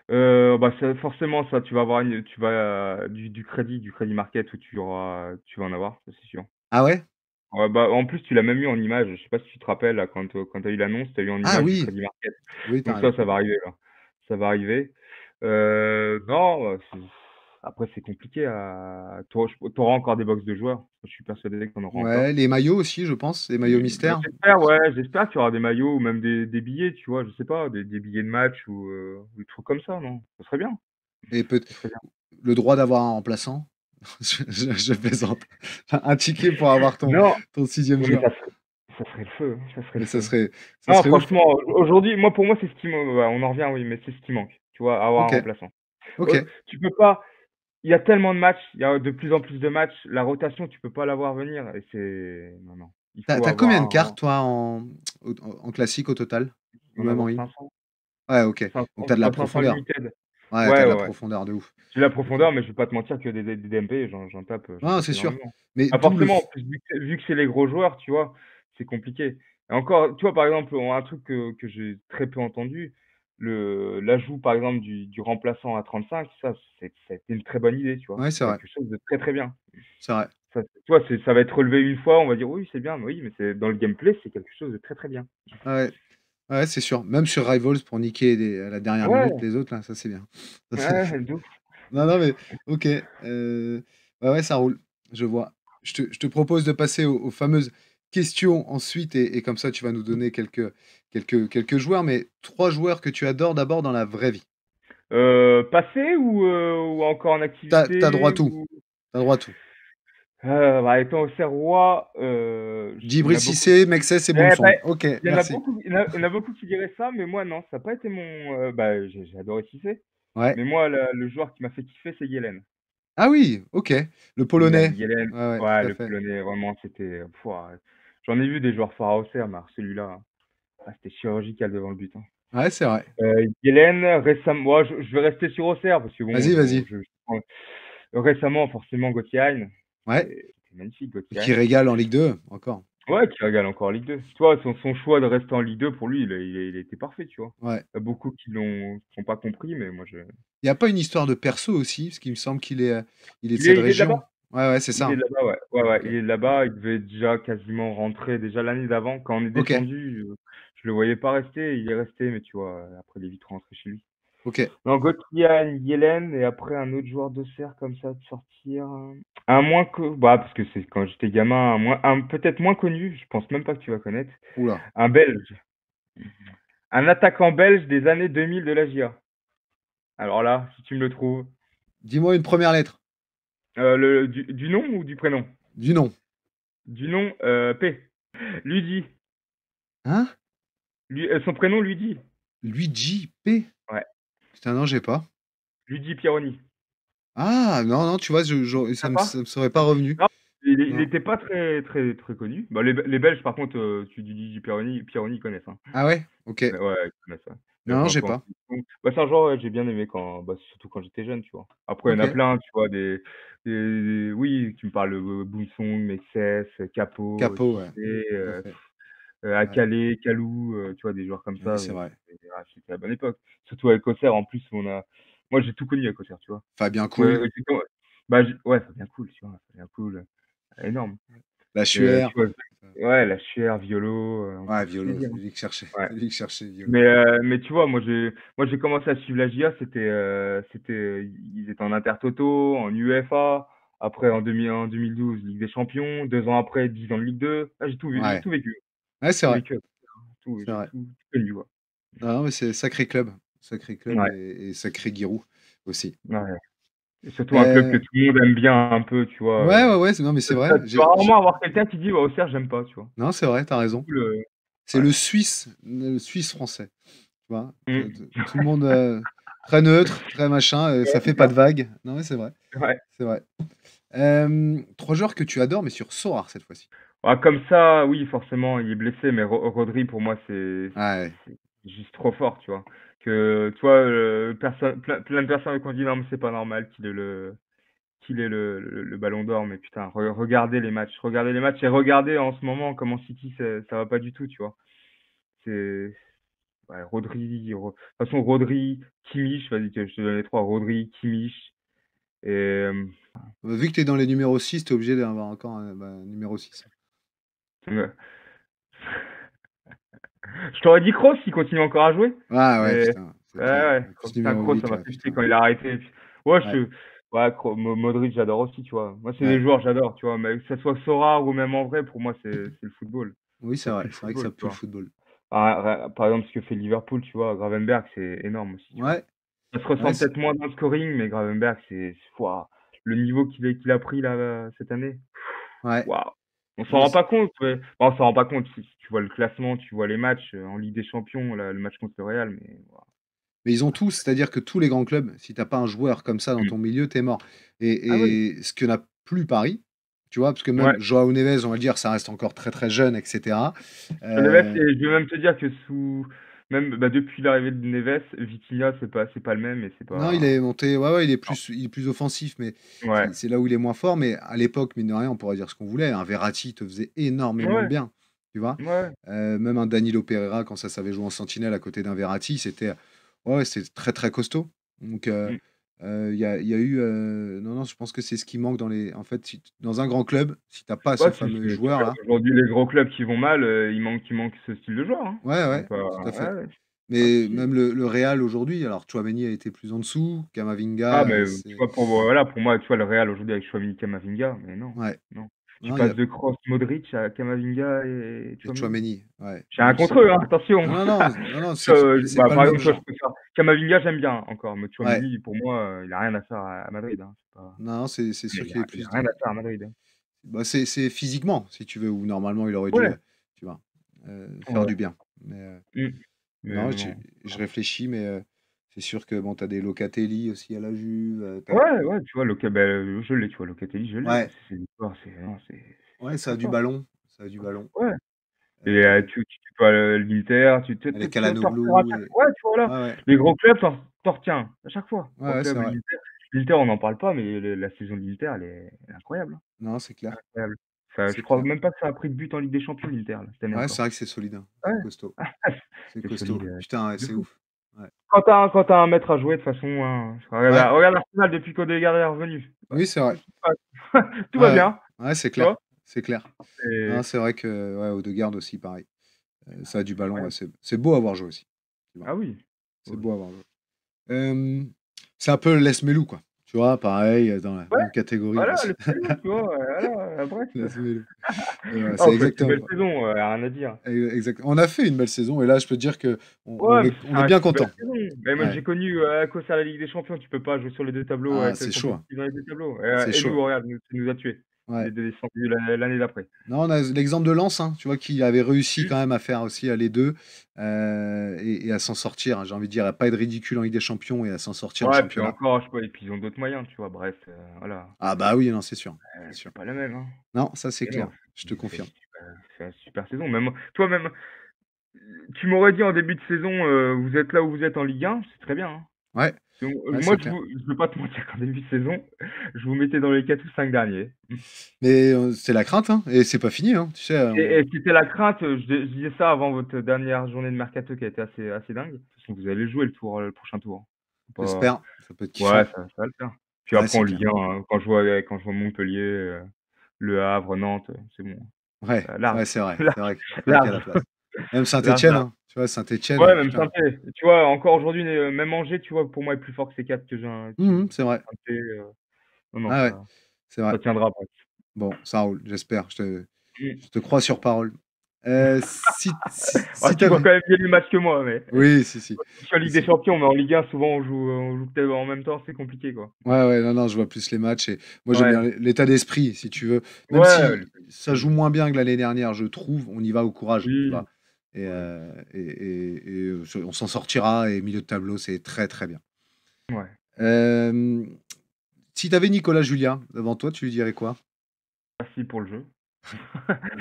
Bah, ça forcément ça, tu vas avoir du crédit market où tu vas en avoir, ça c'est sûr. Ah ouais? Ouais, bah, en plus, tu l'as même eu en image. Je sais pas si tu te rappelles là quand tu as eu l'annonce, tu as eu en Ah image du oui! crédit market. Oui, tu as Donc raison. ça va arriver là. Ça va arriver. Non, après c'est compliqué à tu auras encore des box de joueurs. Je suis persuadé que tu en auras Ouais, encore. les maillots aussi, je pense, les maillots Bah, mystères. j'espère, ouais, j'espère qu'il y aura des maillots ou même des billets, tu vois? Je sais pas, des billets de match ou des trucs comme ça, non? Ça serait bien, Et peut ça serait bien. le droit d'avoir un remplaçant? Je plaisante. Un ticket pour avoir Non, ton 6e ouais, mais joueur. ça serait le feu, hein, ça serait le Mais feu. ça Non, serait ouf. franchement, aujourd'hui, moi, pour moi, c'est ce qui me ouais, on en revient, oui, mais c'est ce qui manque, tu vois? Avoir un OK, remplaçant. OK. Tu peux pas il y a tellement de matchs, il y a de plus en plus de matchs, la rotation, tu peux pas la voir venir et non, non, il Tu faut as combien de avoir cartes, toi, en classique, au total? Ou en même en avoir in? 500, Ouais, OK. 500, Donc tu as de la 500 profondeur. limited. Ouais, tu as Ouais, de ouais, la ouais. profondeur de ouf. J'ai la OK. profondeur, mais je vais pas te mentir que des DMP, j'en Non, tape c'est sûr. énormément. Mais Pas d'où le forcément, f en plus, vu que c'est les gros joueurs, tu vois? C'est compliqué. Et encore, tu vois, par exemple, un truc que j'ai très peu entendu, l'ajout, par exemple, du remplaçant à 35, ça a été une très bonne idée, tu vois? ouais, C'est c'est vrai, quelque chose de très, très bien. c'est vrai. Ça, tu vois, ça va être relevé une fois, on va dire: «Oui, c'est bien», mais oui, mais c'est dans le gameplay, c'est quelque chose de très, très bien. Ouais, ouais, c'est sûr. Même sur Rivals pour niquer à la dernière minute Ouais, les autres là, ça c'est bien. Ça c'est ouais, de ouf. non, non, mais OK, ouais, ouais, ça roule, je vois. Je te propose de passer aux fameuses questions ensuite et comme ça tu vas nous donner quelques joueurs, mais 3 joueurs que tu adores d'abord dans la vraie vie. Passé ou encore en T'as droit à activité tout, ou t'as droit à tout. bah, étant auxerrois, j il y en Djibril a beaucoup Cissé, Mexès et eh bah, Boumsong. OK, merci. il y en a beaucoup qui diraient ça, mais moi non, ça a pas été bah, j'ai adoré Cissé, Ouais. mais moi le joueur qui m'a fait kiffer, c'est Yelen. Ah oui, OK. Le polonais. Yelen, Ouais, ouais, ouais, tout à le fait. polonais, vraiment, c'était pouah, j'en ai vu des joueurs forts à Auxerre, mais alors celui-là, ah, c'était chirurgical devant le but, hein. Ouais, c'est vrai. Yellen, récemment, je vais rester sur Auxerre parce que bon, Vas-y, vas-y. récemment, forcément, Gauthier Hein, Ouais. c'était magnifique, Gauthier Qui Hein. régale en Ligue 2, encore. Ouais, qui régale encore en Ligue 2. Tu vois, son choix de rester en Ligue 2, pour lui, il a été parfait, tu vois. Ouais. Il y a beaucoup qui l'ont pas compris, mais moi, je. Il y a pas une histoire de perso aussi? Parce qu'il me semble il est de Il cette est, il est de région? là-bas. Ouais, ouais, c'est Il ça, est hein? de là-bas, ouais. Ouais, ouais, OK. il est de là-bas. Il devait déjà quasiment rentrer déjà l'année d'avant. Quand on est OK. descendu, je le voyais pas rester. Il est resté, mais tu vois, après, il est vite rentré chez lui. OK. Non, Gauthier, Yellen, et après un autre joueur d'Auxerre comme ça de sortir. Un moins que. Bah, parce que c'est quand j'étais gamin, peut-être moins connu. Je pense même pas que tu vas connaître. Ouh là. Un Belge. Un attaquant belge des années 2000 de la GIA. Alors là, si tu me le trouves. Dis-moi une première lettre. Du nom ou du prénom? Du nom. Du nom, P. Luigi. Hein? Son prénom, Luigi. Luigi P? Ouais. Putain, non, j'ai pas. Luigi Pieroni. Ah! Non, non, tu vois, Tu pas? ça me serait pas revenu. Non, il Non. était pas très, très, très connu. Bah, les Belges, par contre, tu dis Luigi Pieroni, ils connaissent, hein. Ah ouais? OK. Ouais, ils connaissent, ouais. Non, non, j'ai Quand pas. bah, c'est un joueur, ouais, j'ai bien aimé surtout quand j'étais jeune, tu vois? Après, il y en a OK. plein, tu vois? Oui, tu me parles, Boumsong, Mexès, Capo, Capo, ouais. Cissé, Tout à fait. Ouais. Akalé, Kalou, tu vois? Des joueurs comme Ouais, ça, c'est vrai. c'était la bonne époque. Surtout avec Auxerre, en plus, moi, j'ai tout connu avec Auxerre, tu vois? Fabien Ouais, Cool, bah, ouais, Fabien Cool, tu vois? Fabien Cool, énorme. La Sueur. Tu vois? Ouais, la Sueur, Violo, on Ouais, peut tous les Violo, dire, c'est hein. lui que je cherchais. Ouais. C'est lui que je cherchais, Violo. Mais tu vois, moi j'ai commencé à suivre la GIA, ils étaient en Intertoto, en UEFA, après en 2012 Ligue des Champions, 2 ans après 10 ans de Ligue 2. Ah, j'ai Ouais. tout vécu, Ouais, c'est tout vrai. vécu, C'est j'ai vrai. tout connu, quoi. Non, mais c'est sacré club. Sacré club Ouais, et sacré Giroud aussi. ouais, et surtout un club que Heu, tout le monde aime bien un peu, tu vois? ouais, ouais, ouais, non, mais c'est vrai. Tu vas rarement avoir quelqu'un qui dit: «Bah, Auxerre, j'aime pas», tu vois? Non, c'est vrai, tu as C'est raison. cool, C'est ouais. Le Suisse français, tu vois? Mmh. Tout le monde, très neutre, très machin, Ouais, ça c'est fait pas ça. de vagues. Non, mais c'est vrai, Ouais. c'est vrai. 3 joueurs que tu adores, mais sur Sorare cette fois-ci. Bah, comme ça, oui, forcément, il est blessé, mais Rodri, pour moi, Ah ouais. c'est juste trop fort, tu vois? Tu vois, plein de personnes qui ont dit: «Non, mais c'est pas normal qu'il ait le ballon d'or», mais putain, regardez les matchs et regardez en ce moment comment City, ça va pas du tout, tu vois? C'est Ouais, de toute façon, Rodri, Kimmich, vas-y, je te donne les 3, Rodri, Kimmich et Vu que tu es dans les numéros 6, tu es obligé d'avoir encore un numéro 6. heu, je t'aurais dit Kroos, s'il continue encore à jouer, Ah ouais, mais putain, c'est ouais, clair. ouais, Plus putain, numéro Kroos, ça 8, m'a ouais, fait chier putain. quand il a arrêté et puis ouais, Ouais, ouais, Modric, j'adore aussi, tu vois? Moi, c'est des ouais. joueurs, j'adore, tu vois? Mais que ça soit Sora ou même en vrai, pour moi, c'est le football. Oui, c'est Ça vrai. pue le C'est vrai que ça football, tu pue le vois? football. Par exemple, ce que fait Liverpool, tu vois? Gravenberch, c'est énorme aussi, tu vois? Ouais, Ça se ouais, ressent peut-être moins dans le scoring, mais Gravenberch, waouh, le niveau qu'il a pris là, cette année. ouais. Waouh! On s'en Non, rend pas compte, ouais. Bon, on s'en rend pas compte si tu vois le classement, tu vois les matchs, en Ligue des Champions, là, le match contre le Real, mais waouh. mais ils ont tous, c'est-à-dire que tous les grands clubs, si tu as pas un joueur comme ça dans Mmh. ton milieu, tu es mort. Ah oui. Et ce que n'a plus Paris, tu vois? Parce que Ouais. même Joao Neves, on va le dire, ça reste encore très, très jeune et cetera. Neves, Heu, et je vais même te dire que bah, depuis l'arrivée de Neves, Vitinha, c'est pas le même et c'est non, il est pas. monté, ouais, ouais, Non. il est plus offensif, mais Ouais. c'est là où il est moins fort. Mais à l'époque, mine de rien, on pourrait dire ce qu'on voulait. Un Verratti te faisait énormément de Ouais, bien, tu vois? ouais. Même un Danilo Pereira, quand ça savait jouer en sentinelle à côté d'un Verratti, c'était ouais, ouais, c'était très, très costaud. Donc Mmh. il y a eu, non, non, je pense que c'est ce qui manque en fait, si dans un grand club, si tu as pas ce Ouais, fameux tu regardes joueur-là. aujourd'hui les gros clubs qui vont mal, il manque ce style de joueur, hein. Ouais, On ouais, pas tout à Ouais, fait. ouais, pas de Mais souci. même le Real aujourd'hui, alors Tchouaméni a été plus en dessous, Ah, Camavinga, mais tu c'est vois, voilà, pour moi, tu vois, le Real aujourd'hui avec Tchouaméni, Camavinga, mais non, ouais. non. Tu Non, il y passes a de Kroos, Modric à Camavinga et et Tchouaméni. Tchouaméni, ouais. J'ai rien Non, contre eux, hein, attention. non, non, non, non, c'est Bah, pas le par même exemple, tu vois, je genre. préfère Camavinga, j'aime bien encore, mais Ouais. Tchouaméni, pour moi, il a rien à faire à Madrid, hein, c'est pas. Non, c'est Mais sûr il qu'il est a il a plus rien de à faire à Madrid, hein. bah, c'est physiquement, si tu veux, où normalement il aurait dû, Ouais, tu vois, faire ouais. du bien. Mais, Mmh. Mais non, non, non. je réfléchis, mais, c'est sûr que bon, tu as des Locatelli aussi à la Juve, Ouais, ouais, tu vois, je l'ai, tu vois, Locatelli, je l'ai. ouais, C'est une histoire, non, c'est ouais, ça très a du fort. ballon, ça a du ballon. Ouais. Et Euh, tu peux aller l'Inter, avec t'en retiens à Calhanoglu. chaque fois. Ouais, tu vois, voilà. Ouais, ouais, Les gros clubs, t'en retiens à chaque fois. ouais, Gros ouais, c'est club, vrai. l'Inter, on n'en parle pas, mais la saison de l'Inter, elle est incroyable, hein. Non, c'est clair. Incroyable. Ça, je C'est crois clair. même pas que ça a pris de but en Ligue des Champions, l'Inter, là, cette année Ouais, c'est encore. vrai que c'est solide, hein. Ouais. C'est costaud. C'est C'est costaud. solide, Putain, ouais, de c'est fou. ouf. Ouais. Quand t'as un maître à jouer, de toute façon, hein, Ouais. regarde Arsenal depuis qu'Odegaard est revenu. Bah, Oui, c'est vrai. qu'est-ce qui se passe? Tout Ouais, va ouais. bien, Ouais, c'est tu clair. vois? C'est clair. Non, C'est c'est vrai que ouais, Odegaard aussi, pareil. Ça a du ballon, ouais, incroyable. c'est beau à voir jouer aussi. Tu vois. Ah oui. C'est Oui. beau à voir jouer. C'est un peu Les Melou, quoi. Tu vois, pareil, dans la Ouais, même catégorie voilà, aussi. le Pelou, tu vois? Voilà, à Brest. Les Melou. Et ouais, Ah, c'est on fait une exactement. belle saison, rien à dire. Exact. On a fait une belle saison et là, je peux te dire que Ouais, mais on ça est reste bien une belle content. saison. Mais moi, Ouais. j'ai connu, Cossa à la Ligue des Champions, tu peux pas jouer sur les 2 tableaux, Ah, être c'est chaud, hein. compétitif dans les 2 tableaux. C'est Et chaud. nous, regarde, ça nous a tués. On Ouais. est descendus l'année d'après. Non, on a l'exemple de Lens, hein, tu vois, qui avait réussi Mmh. quand même à faire aussi les deux et à s'en sortir, hein, j'ai envie de dire, à pas être ridicule en Ligue des Champions et à s'en sortir en Ouais, puis championnat. encore, je sais pas, et puis ils ont d'autres moyens, tu vois? Brest, voilà, Ah bah oui, non, c'est sûr, c'est sûr. c'est pas la même, hein. Non, ça c'est Et non, clair, je te confirme. c'est une super saison. Même toi-même, tu m'aurais dit en début de saison, vous êtes là où vous êtes en Ligue 1, c'est très bien, hein. Ouais, Donc, ouais, moi, c'est clair. je veux pas te mentir qu'en début de saison, je vous mettais dans les 4 ou 5 derniers. Mais c'est la crainte, hein, et c'est pas fini, hein, tu sais. Et c'était la crainte, je disais ça avant votre dernière journée de mercato qui a été assez dingue. De toute façon, vous allez jouer le prochain tour. Faut pas J'espère, ça peut être Ouais, kiffant. ça va le faire. Puis Ouais, après c'est en clair. Ligue 1, quand je vois Montpellier, Le Havre, Nantes, c'est bon. Ouais, Large, ouais, c'est vrai, c'est large, vrai, c'est vrai qu'il y a la large, place. Même large, Saint-Étienne, large. hein, tu vois, Saint-Étienne, Ouais, même putain. Saint-Étienne. Tu vois, encore aujourd'hui, même Angers, tu vois, pour moi, est plus fort que ces 4 que j'ai C'est vrai. Saint-Étienne, non, non, Ah ouais, c'est vrai. ça tiendra après. Bon, ça roule, j'espère. Mmh. Je te crois sur parole. Ah, Si tu vois t'avais. quand même bien les matchs que moi, mais Oui, si, si. je suis en Ligue des Si. Champions, mais en Ligue 1, souvent, on joue peut-être en même temps, c'est compliqué, quoi. Ouais, ouais, non, non, je vois plus les matchs et moi j'aime bien Ouais, l'état d'esprit, si tu veux. Même ouais, le si ça joue moins bien que l'année dernière, je trouve, on y va au courage, tu oui, vois. Et, ouais, on s'en sortira et milieu de tableau, c'est très très bien. ouais. Euh, Si t'avais Nicolas Julia devant toi, tu lui dirais quoi? Merci pour le jeu.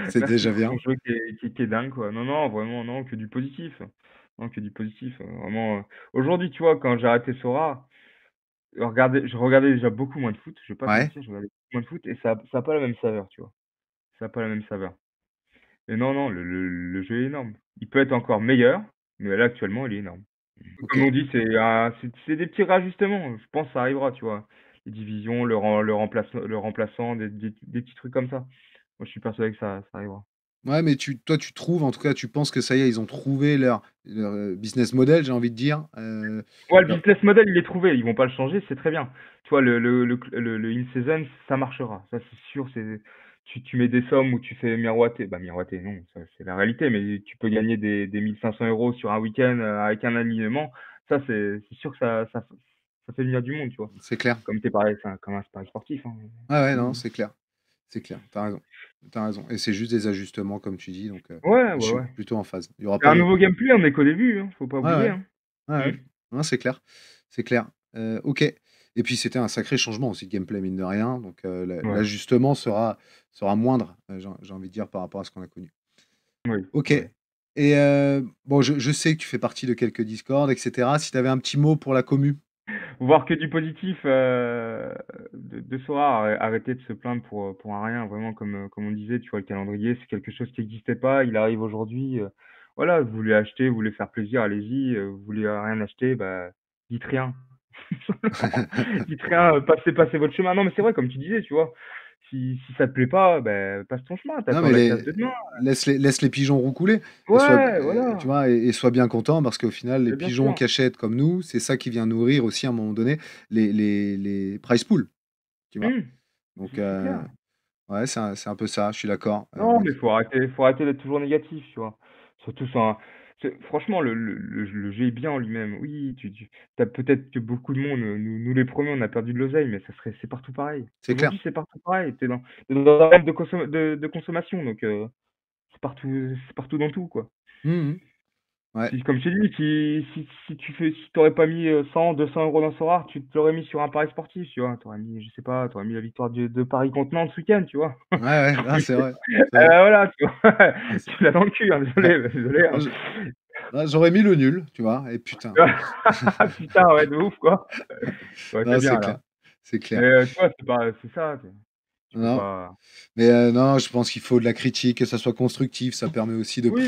C'est Merci déjà pour ton bien. jeu qui est dingue, quoi. Non, non, vraiment, non, que du positif. Non, que du positif, vraiment, aujourd'hui, tu vois, quand j'ai arrêté Sora, je regardais déjà beaucoup moins de foot, je vais pas te Ouais. mentir, je regardais beaucoup moins de foot et ça a pas la même saveur, tu vois? Ça a pas la même saveur et non, non, le jeu est énorme. Il peut être encore meilleur, mais là, actuellement, il est énorme. Ok. Comme on dit, c'est des petits réajustements, je pense que ça arrivera, tu vois? Les divisions, le remplaçant, des petits trucs comme ça. Moi, je suis persuadé que ça arrivera. Ouais, mais toi, tu trouves, en tout cas, tu penses que ça y est, ils ont trouvé leur business model, j'ai envie de dire. Ouais, le Leur- business model, il est trouvé, ils vont pas le changer, c'est très bien. Tu vois, le in-season, ça marchera, ça c'est sûr, tu mets des sommes où tu fais miroiter, bah miroiter, non, ça c'est la réalité, mais tu peux gagner des 1 500 € sur un week-end avec un alignement, ça c'est sûr que ça fait venir du monde, tu vois. C'est clair. Comme t'es pareil, c'est comme un pari sportif, hein. Ouais, ouais, non, Mmh. c'est clair. C'est clair. T'as raison. T'as raison. Et c'est juste des ajustements, comme tu dis, donc Ouais, je ouais, suis ouais. plutôt en phase. Il y aura C'est pas un de. nouveau gameplay, on est qu'au début, hein, faut pas Ouais, oublier, ouais. hein. Ouais, Mmh. ouais. Non, c'est clair. C'est clair. Ok. Et puis, c'était un sacré changement aussi de gameplay, mine de rien. Donc, Ouais, l'ajustement sera moindre, j'ai envie de dire, par rapport à ce qu'on a connu. oui, Ok. ouais. Et bon, je sais que tu fais partie de quelques Discord, etc. Si tu avais un petit mot pour la commu. Voir que du positif, de Sora, arrêter de se plaindre pour un rien, vraiment comme on disait, tu vois? Le calendrier, c'est quelque chose qui n'existait pas, il arrive aujourd'hui, voilà, vous voulez acheter, vous voulez faire plaisir, allez-y, vous voulez rien acheter, bah, dites rien. Dites rien, passez votre chemin. Non, mais c'est vrai, comme tu disais, tu vois? Si ça te plaît pas, bah, passe ton chemin, Non, t'attends mais la casse de demain. laisse les pigeons roucouler Ouais, tu voilà, vois, et sois bien content parce qu'au final, les mais bien pigeons sûr. qui achètent comme nous, c'est ça qui vient nourrir aussi à un moment donné les price pools, tu vois. Mmh, Donc, c'est clair. ouais, c'est un peu ça, je suis d'accord. Non, mais faut arrêter d'être toujours négatif, tu vois? Surtout enfin, franchement, le jeu est bien en lui-même. Oui, tu as peut-être que beaucoup de monde, nous les premiers, on a perdu de l'oseille, mais c'est partout pareil. C'est clair. Aujourd'hui, c'est partout pareil. Tu es dans un monde de consommation, donc c'est partout dans tout, quoi. Mmh. Ouais. Comme je t'ai dit, si t'aurais pas mis 100, 200 € dans Sorare, tu te l'aurais mis sur un pari sportif, tu vois. T'aurais mis, je sais pas, t'aurais mis la victoire de Paris contre Nantes ce week-end, tu vois. Ouais, ouais, ah, c'est vrai. C'est vrai. Voilà, tu vois. Ah, Tu l'as dans le cul, hein, désolé, désolé. moi, Hein. j'aurais mis le nul, tu vois, et putain. Putain, ouais, de ouf, quoi. Ouais, c'est Non, c'est bien, là. clair. C'est Mais clair. tu vois, c'est ça. Tu peux Non, pas. mais non, je pense qu'il faut de la critique, que ça soit constructif. Ça permet aussi de Oui,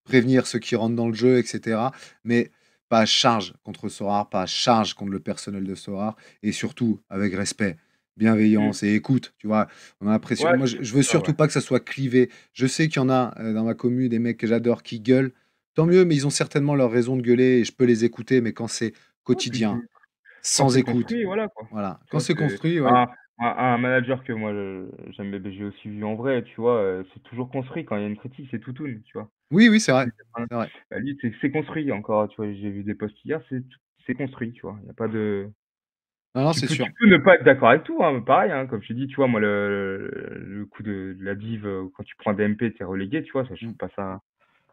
prévenir ceux qui rentrent dans le jeu, etc. Mais pas à charge contre Sorare, pas à charge contre le personnel de Sorare, et surtout avec respect, mm. bienveillance et écoute. Tu vois, on a l'impression. Ouais, Moi, je veux c'est ça, ouais. surtout pas que ça soit clivé. Je sais qu'il y en a dans ma commune des mecs que j'adore qui gueulent. Tant mieux, mais ils ont certainement leur raison de gueuler et je peux les écouter. Mais quand c'est Ouais, puis quotidien, quand sans c'est écoute, construit, voilà, quoi. voilà. Tu Quand vois, c'est c'est construit, ouais. un manager que moi j'aime bien, j'ai aussi vu en vrai, tu vois, c'est toujours construit. Quand il y a une critique, c'est toutoune, tu vois. Oui, oui, c'est Donc vrai. lui, C'est vrai. lui, c'est construit encore, tu vois. J'ai vu des posts hier, c'est construit, tu vois. Il y a pas de. Non, non, Tu c'est peux, sûr. tu peux ne pas être d'accord avec tout, hein, pareil, hein, comme je t'ai dit, tu vois, moi, le coup de la div, quand tu prends des MP, t'es relégué, tu vois, ça, Mm.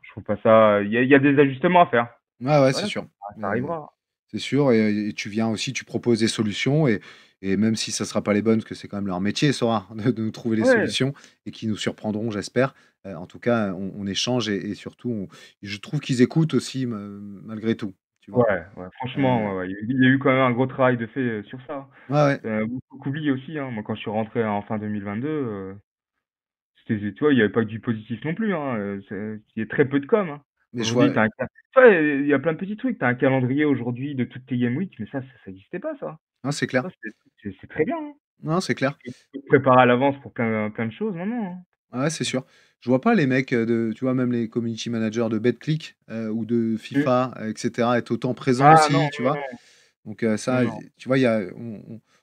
je trouve pas ça, il y a des ajustements à faire. Ouais, ouais, c'est Voilà, sûr. ça Mais arrivera. c'est sûr, et tu viens aussi, tu proposes des solutions, et même si ça ne sera pas les bonnes, parce que c'est quand même leur métier, Sora, de nous trouver les Ouais, solutions, et qui nous surprendront, j'espère. En tout cas, on échange, et surtout, je trouve qu'ils écoutent aussi, malgré tout, tu vois. ouais, franchement, Euh, ouais, ouais, il y a eu quand même un gros travail de fait, sur ça, hein. ouais, ouais. Beaucoup oublié aussi, hein. Moi, quand je suis rentré en fin 2022, tu vois, il y avait pas que du positif non plus, hein, il y a très peu de com', hein. Mais je Aujourd'hui, vois. tu vois, il y a plein de petits trucs. Tu as un calendrier aujourd'hui de toutes tes game week, mais ça existait pas ça. Non, c'est clair. Ça, c'est très bien, hein. Non, c'est clair. Tu peux te préparer à l'avance pour plein de choses. Non, non, hein. Ouais, c'est sûr. Je vois pas les mecs tu vois, même les community managers de BetClick ou de Mmh. FIFA, etc., être autant présents Ah non, aussi, tu vois. Donc non, ça, non, non. tu vois,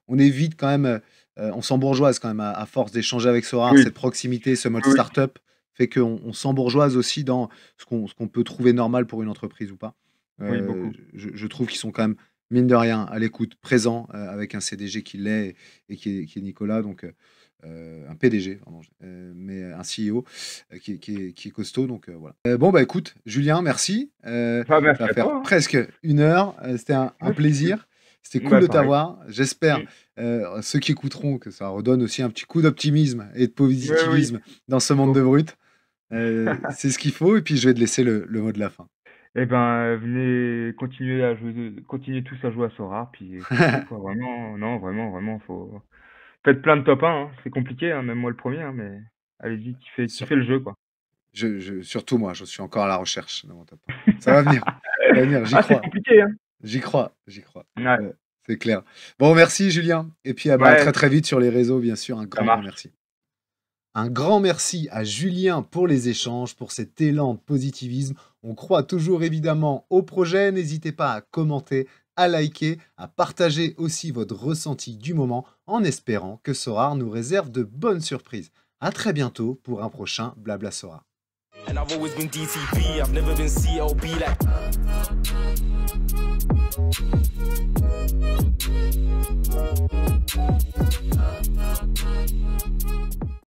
on évite quand même, on s'embourgeoise quand même à force d'échanger avec Sorare, Oui, cette proximité, ce mode oui, oui, startup fait qu'on s'embourgeoise aussi dans ce qu'on peut trouver normal pour une entreprise ou pas. oui, beaucoup. Je trouve qu'ils sont quand même, mine de rien, à l'écoute, présents, avec un CDG qui l'est et qui est Nicolas, donc un PDG, pardon, mais un CEO qui est costaud, donc voilà. Bon, bah écoute, Julien, merci. Ah, Ça merci va à faire toi, hein. presque 1 heure. C'était un Ouais, c'est cool. plaisir. C'était cool Bah, de pareil. t'avoir. J'espère, Mmh. ceux qui écouteront, que ça redonne aussi un petit coup d'optimisme et de Oui, oui, positivisme dans ce monde faut. de brut. C'est ce qu'il faut. Et puis, je vais te laisser le mot de la fin. Eh ben, venez continuez tous à jouer à Sora, puis c'est cool, quoi. Vraiment, non, vraiment, vraiment, faut. Faites plein de top 1, hein. C'est compliqué, hein, même moi le premier, hein, mais allez-y, Sur- kiffez le jeu, quoi. surtout moi, je suis encore à la recherche de mon top 1. Ça va venir. Ça va venir, j'y Ah, c'est crois. compliqué, hein. J'y crois. J'y crois. Ouais, C'est clair. Bon, merci, Julien. Et puis, à ouais, très très vite sur les réseaux, bien sûr. Un ça grand, grand marche. merci. Un grand merci à Julien pour les échanges, pour cet élan de positivisme. On croit toujours évidemment au projet. N'hésitez pas à commenter, à liker, à partager aussi votre ressenti du moment en espérant que Sorare nous réserve de bonnes surprises. À très bientôt pour un prochain Blabla Sorare. And I've always been DTP, I've never been CLB like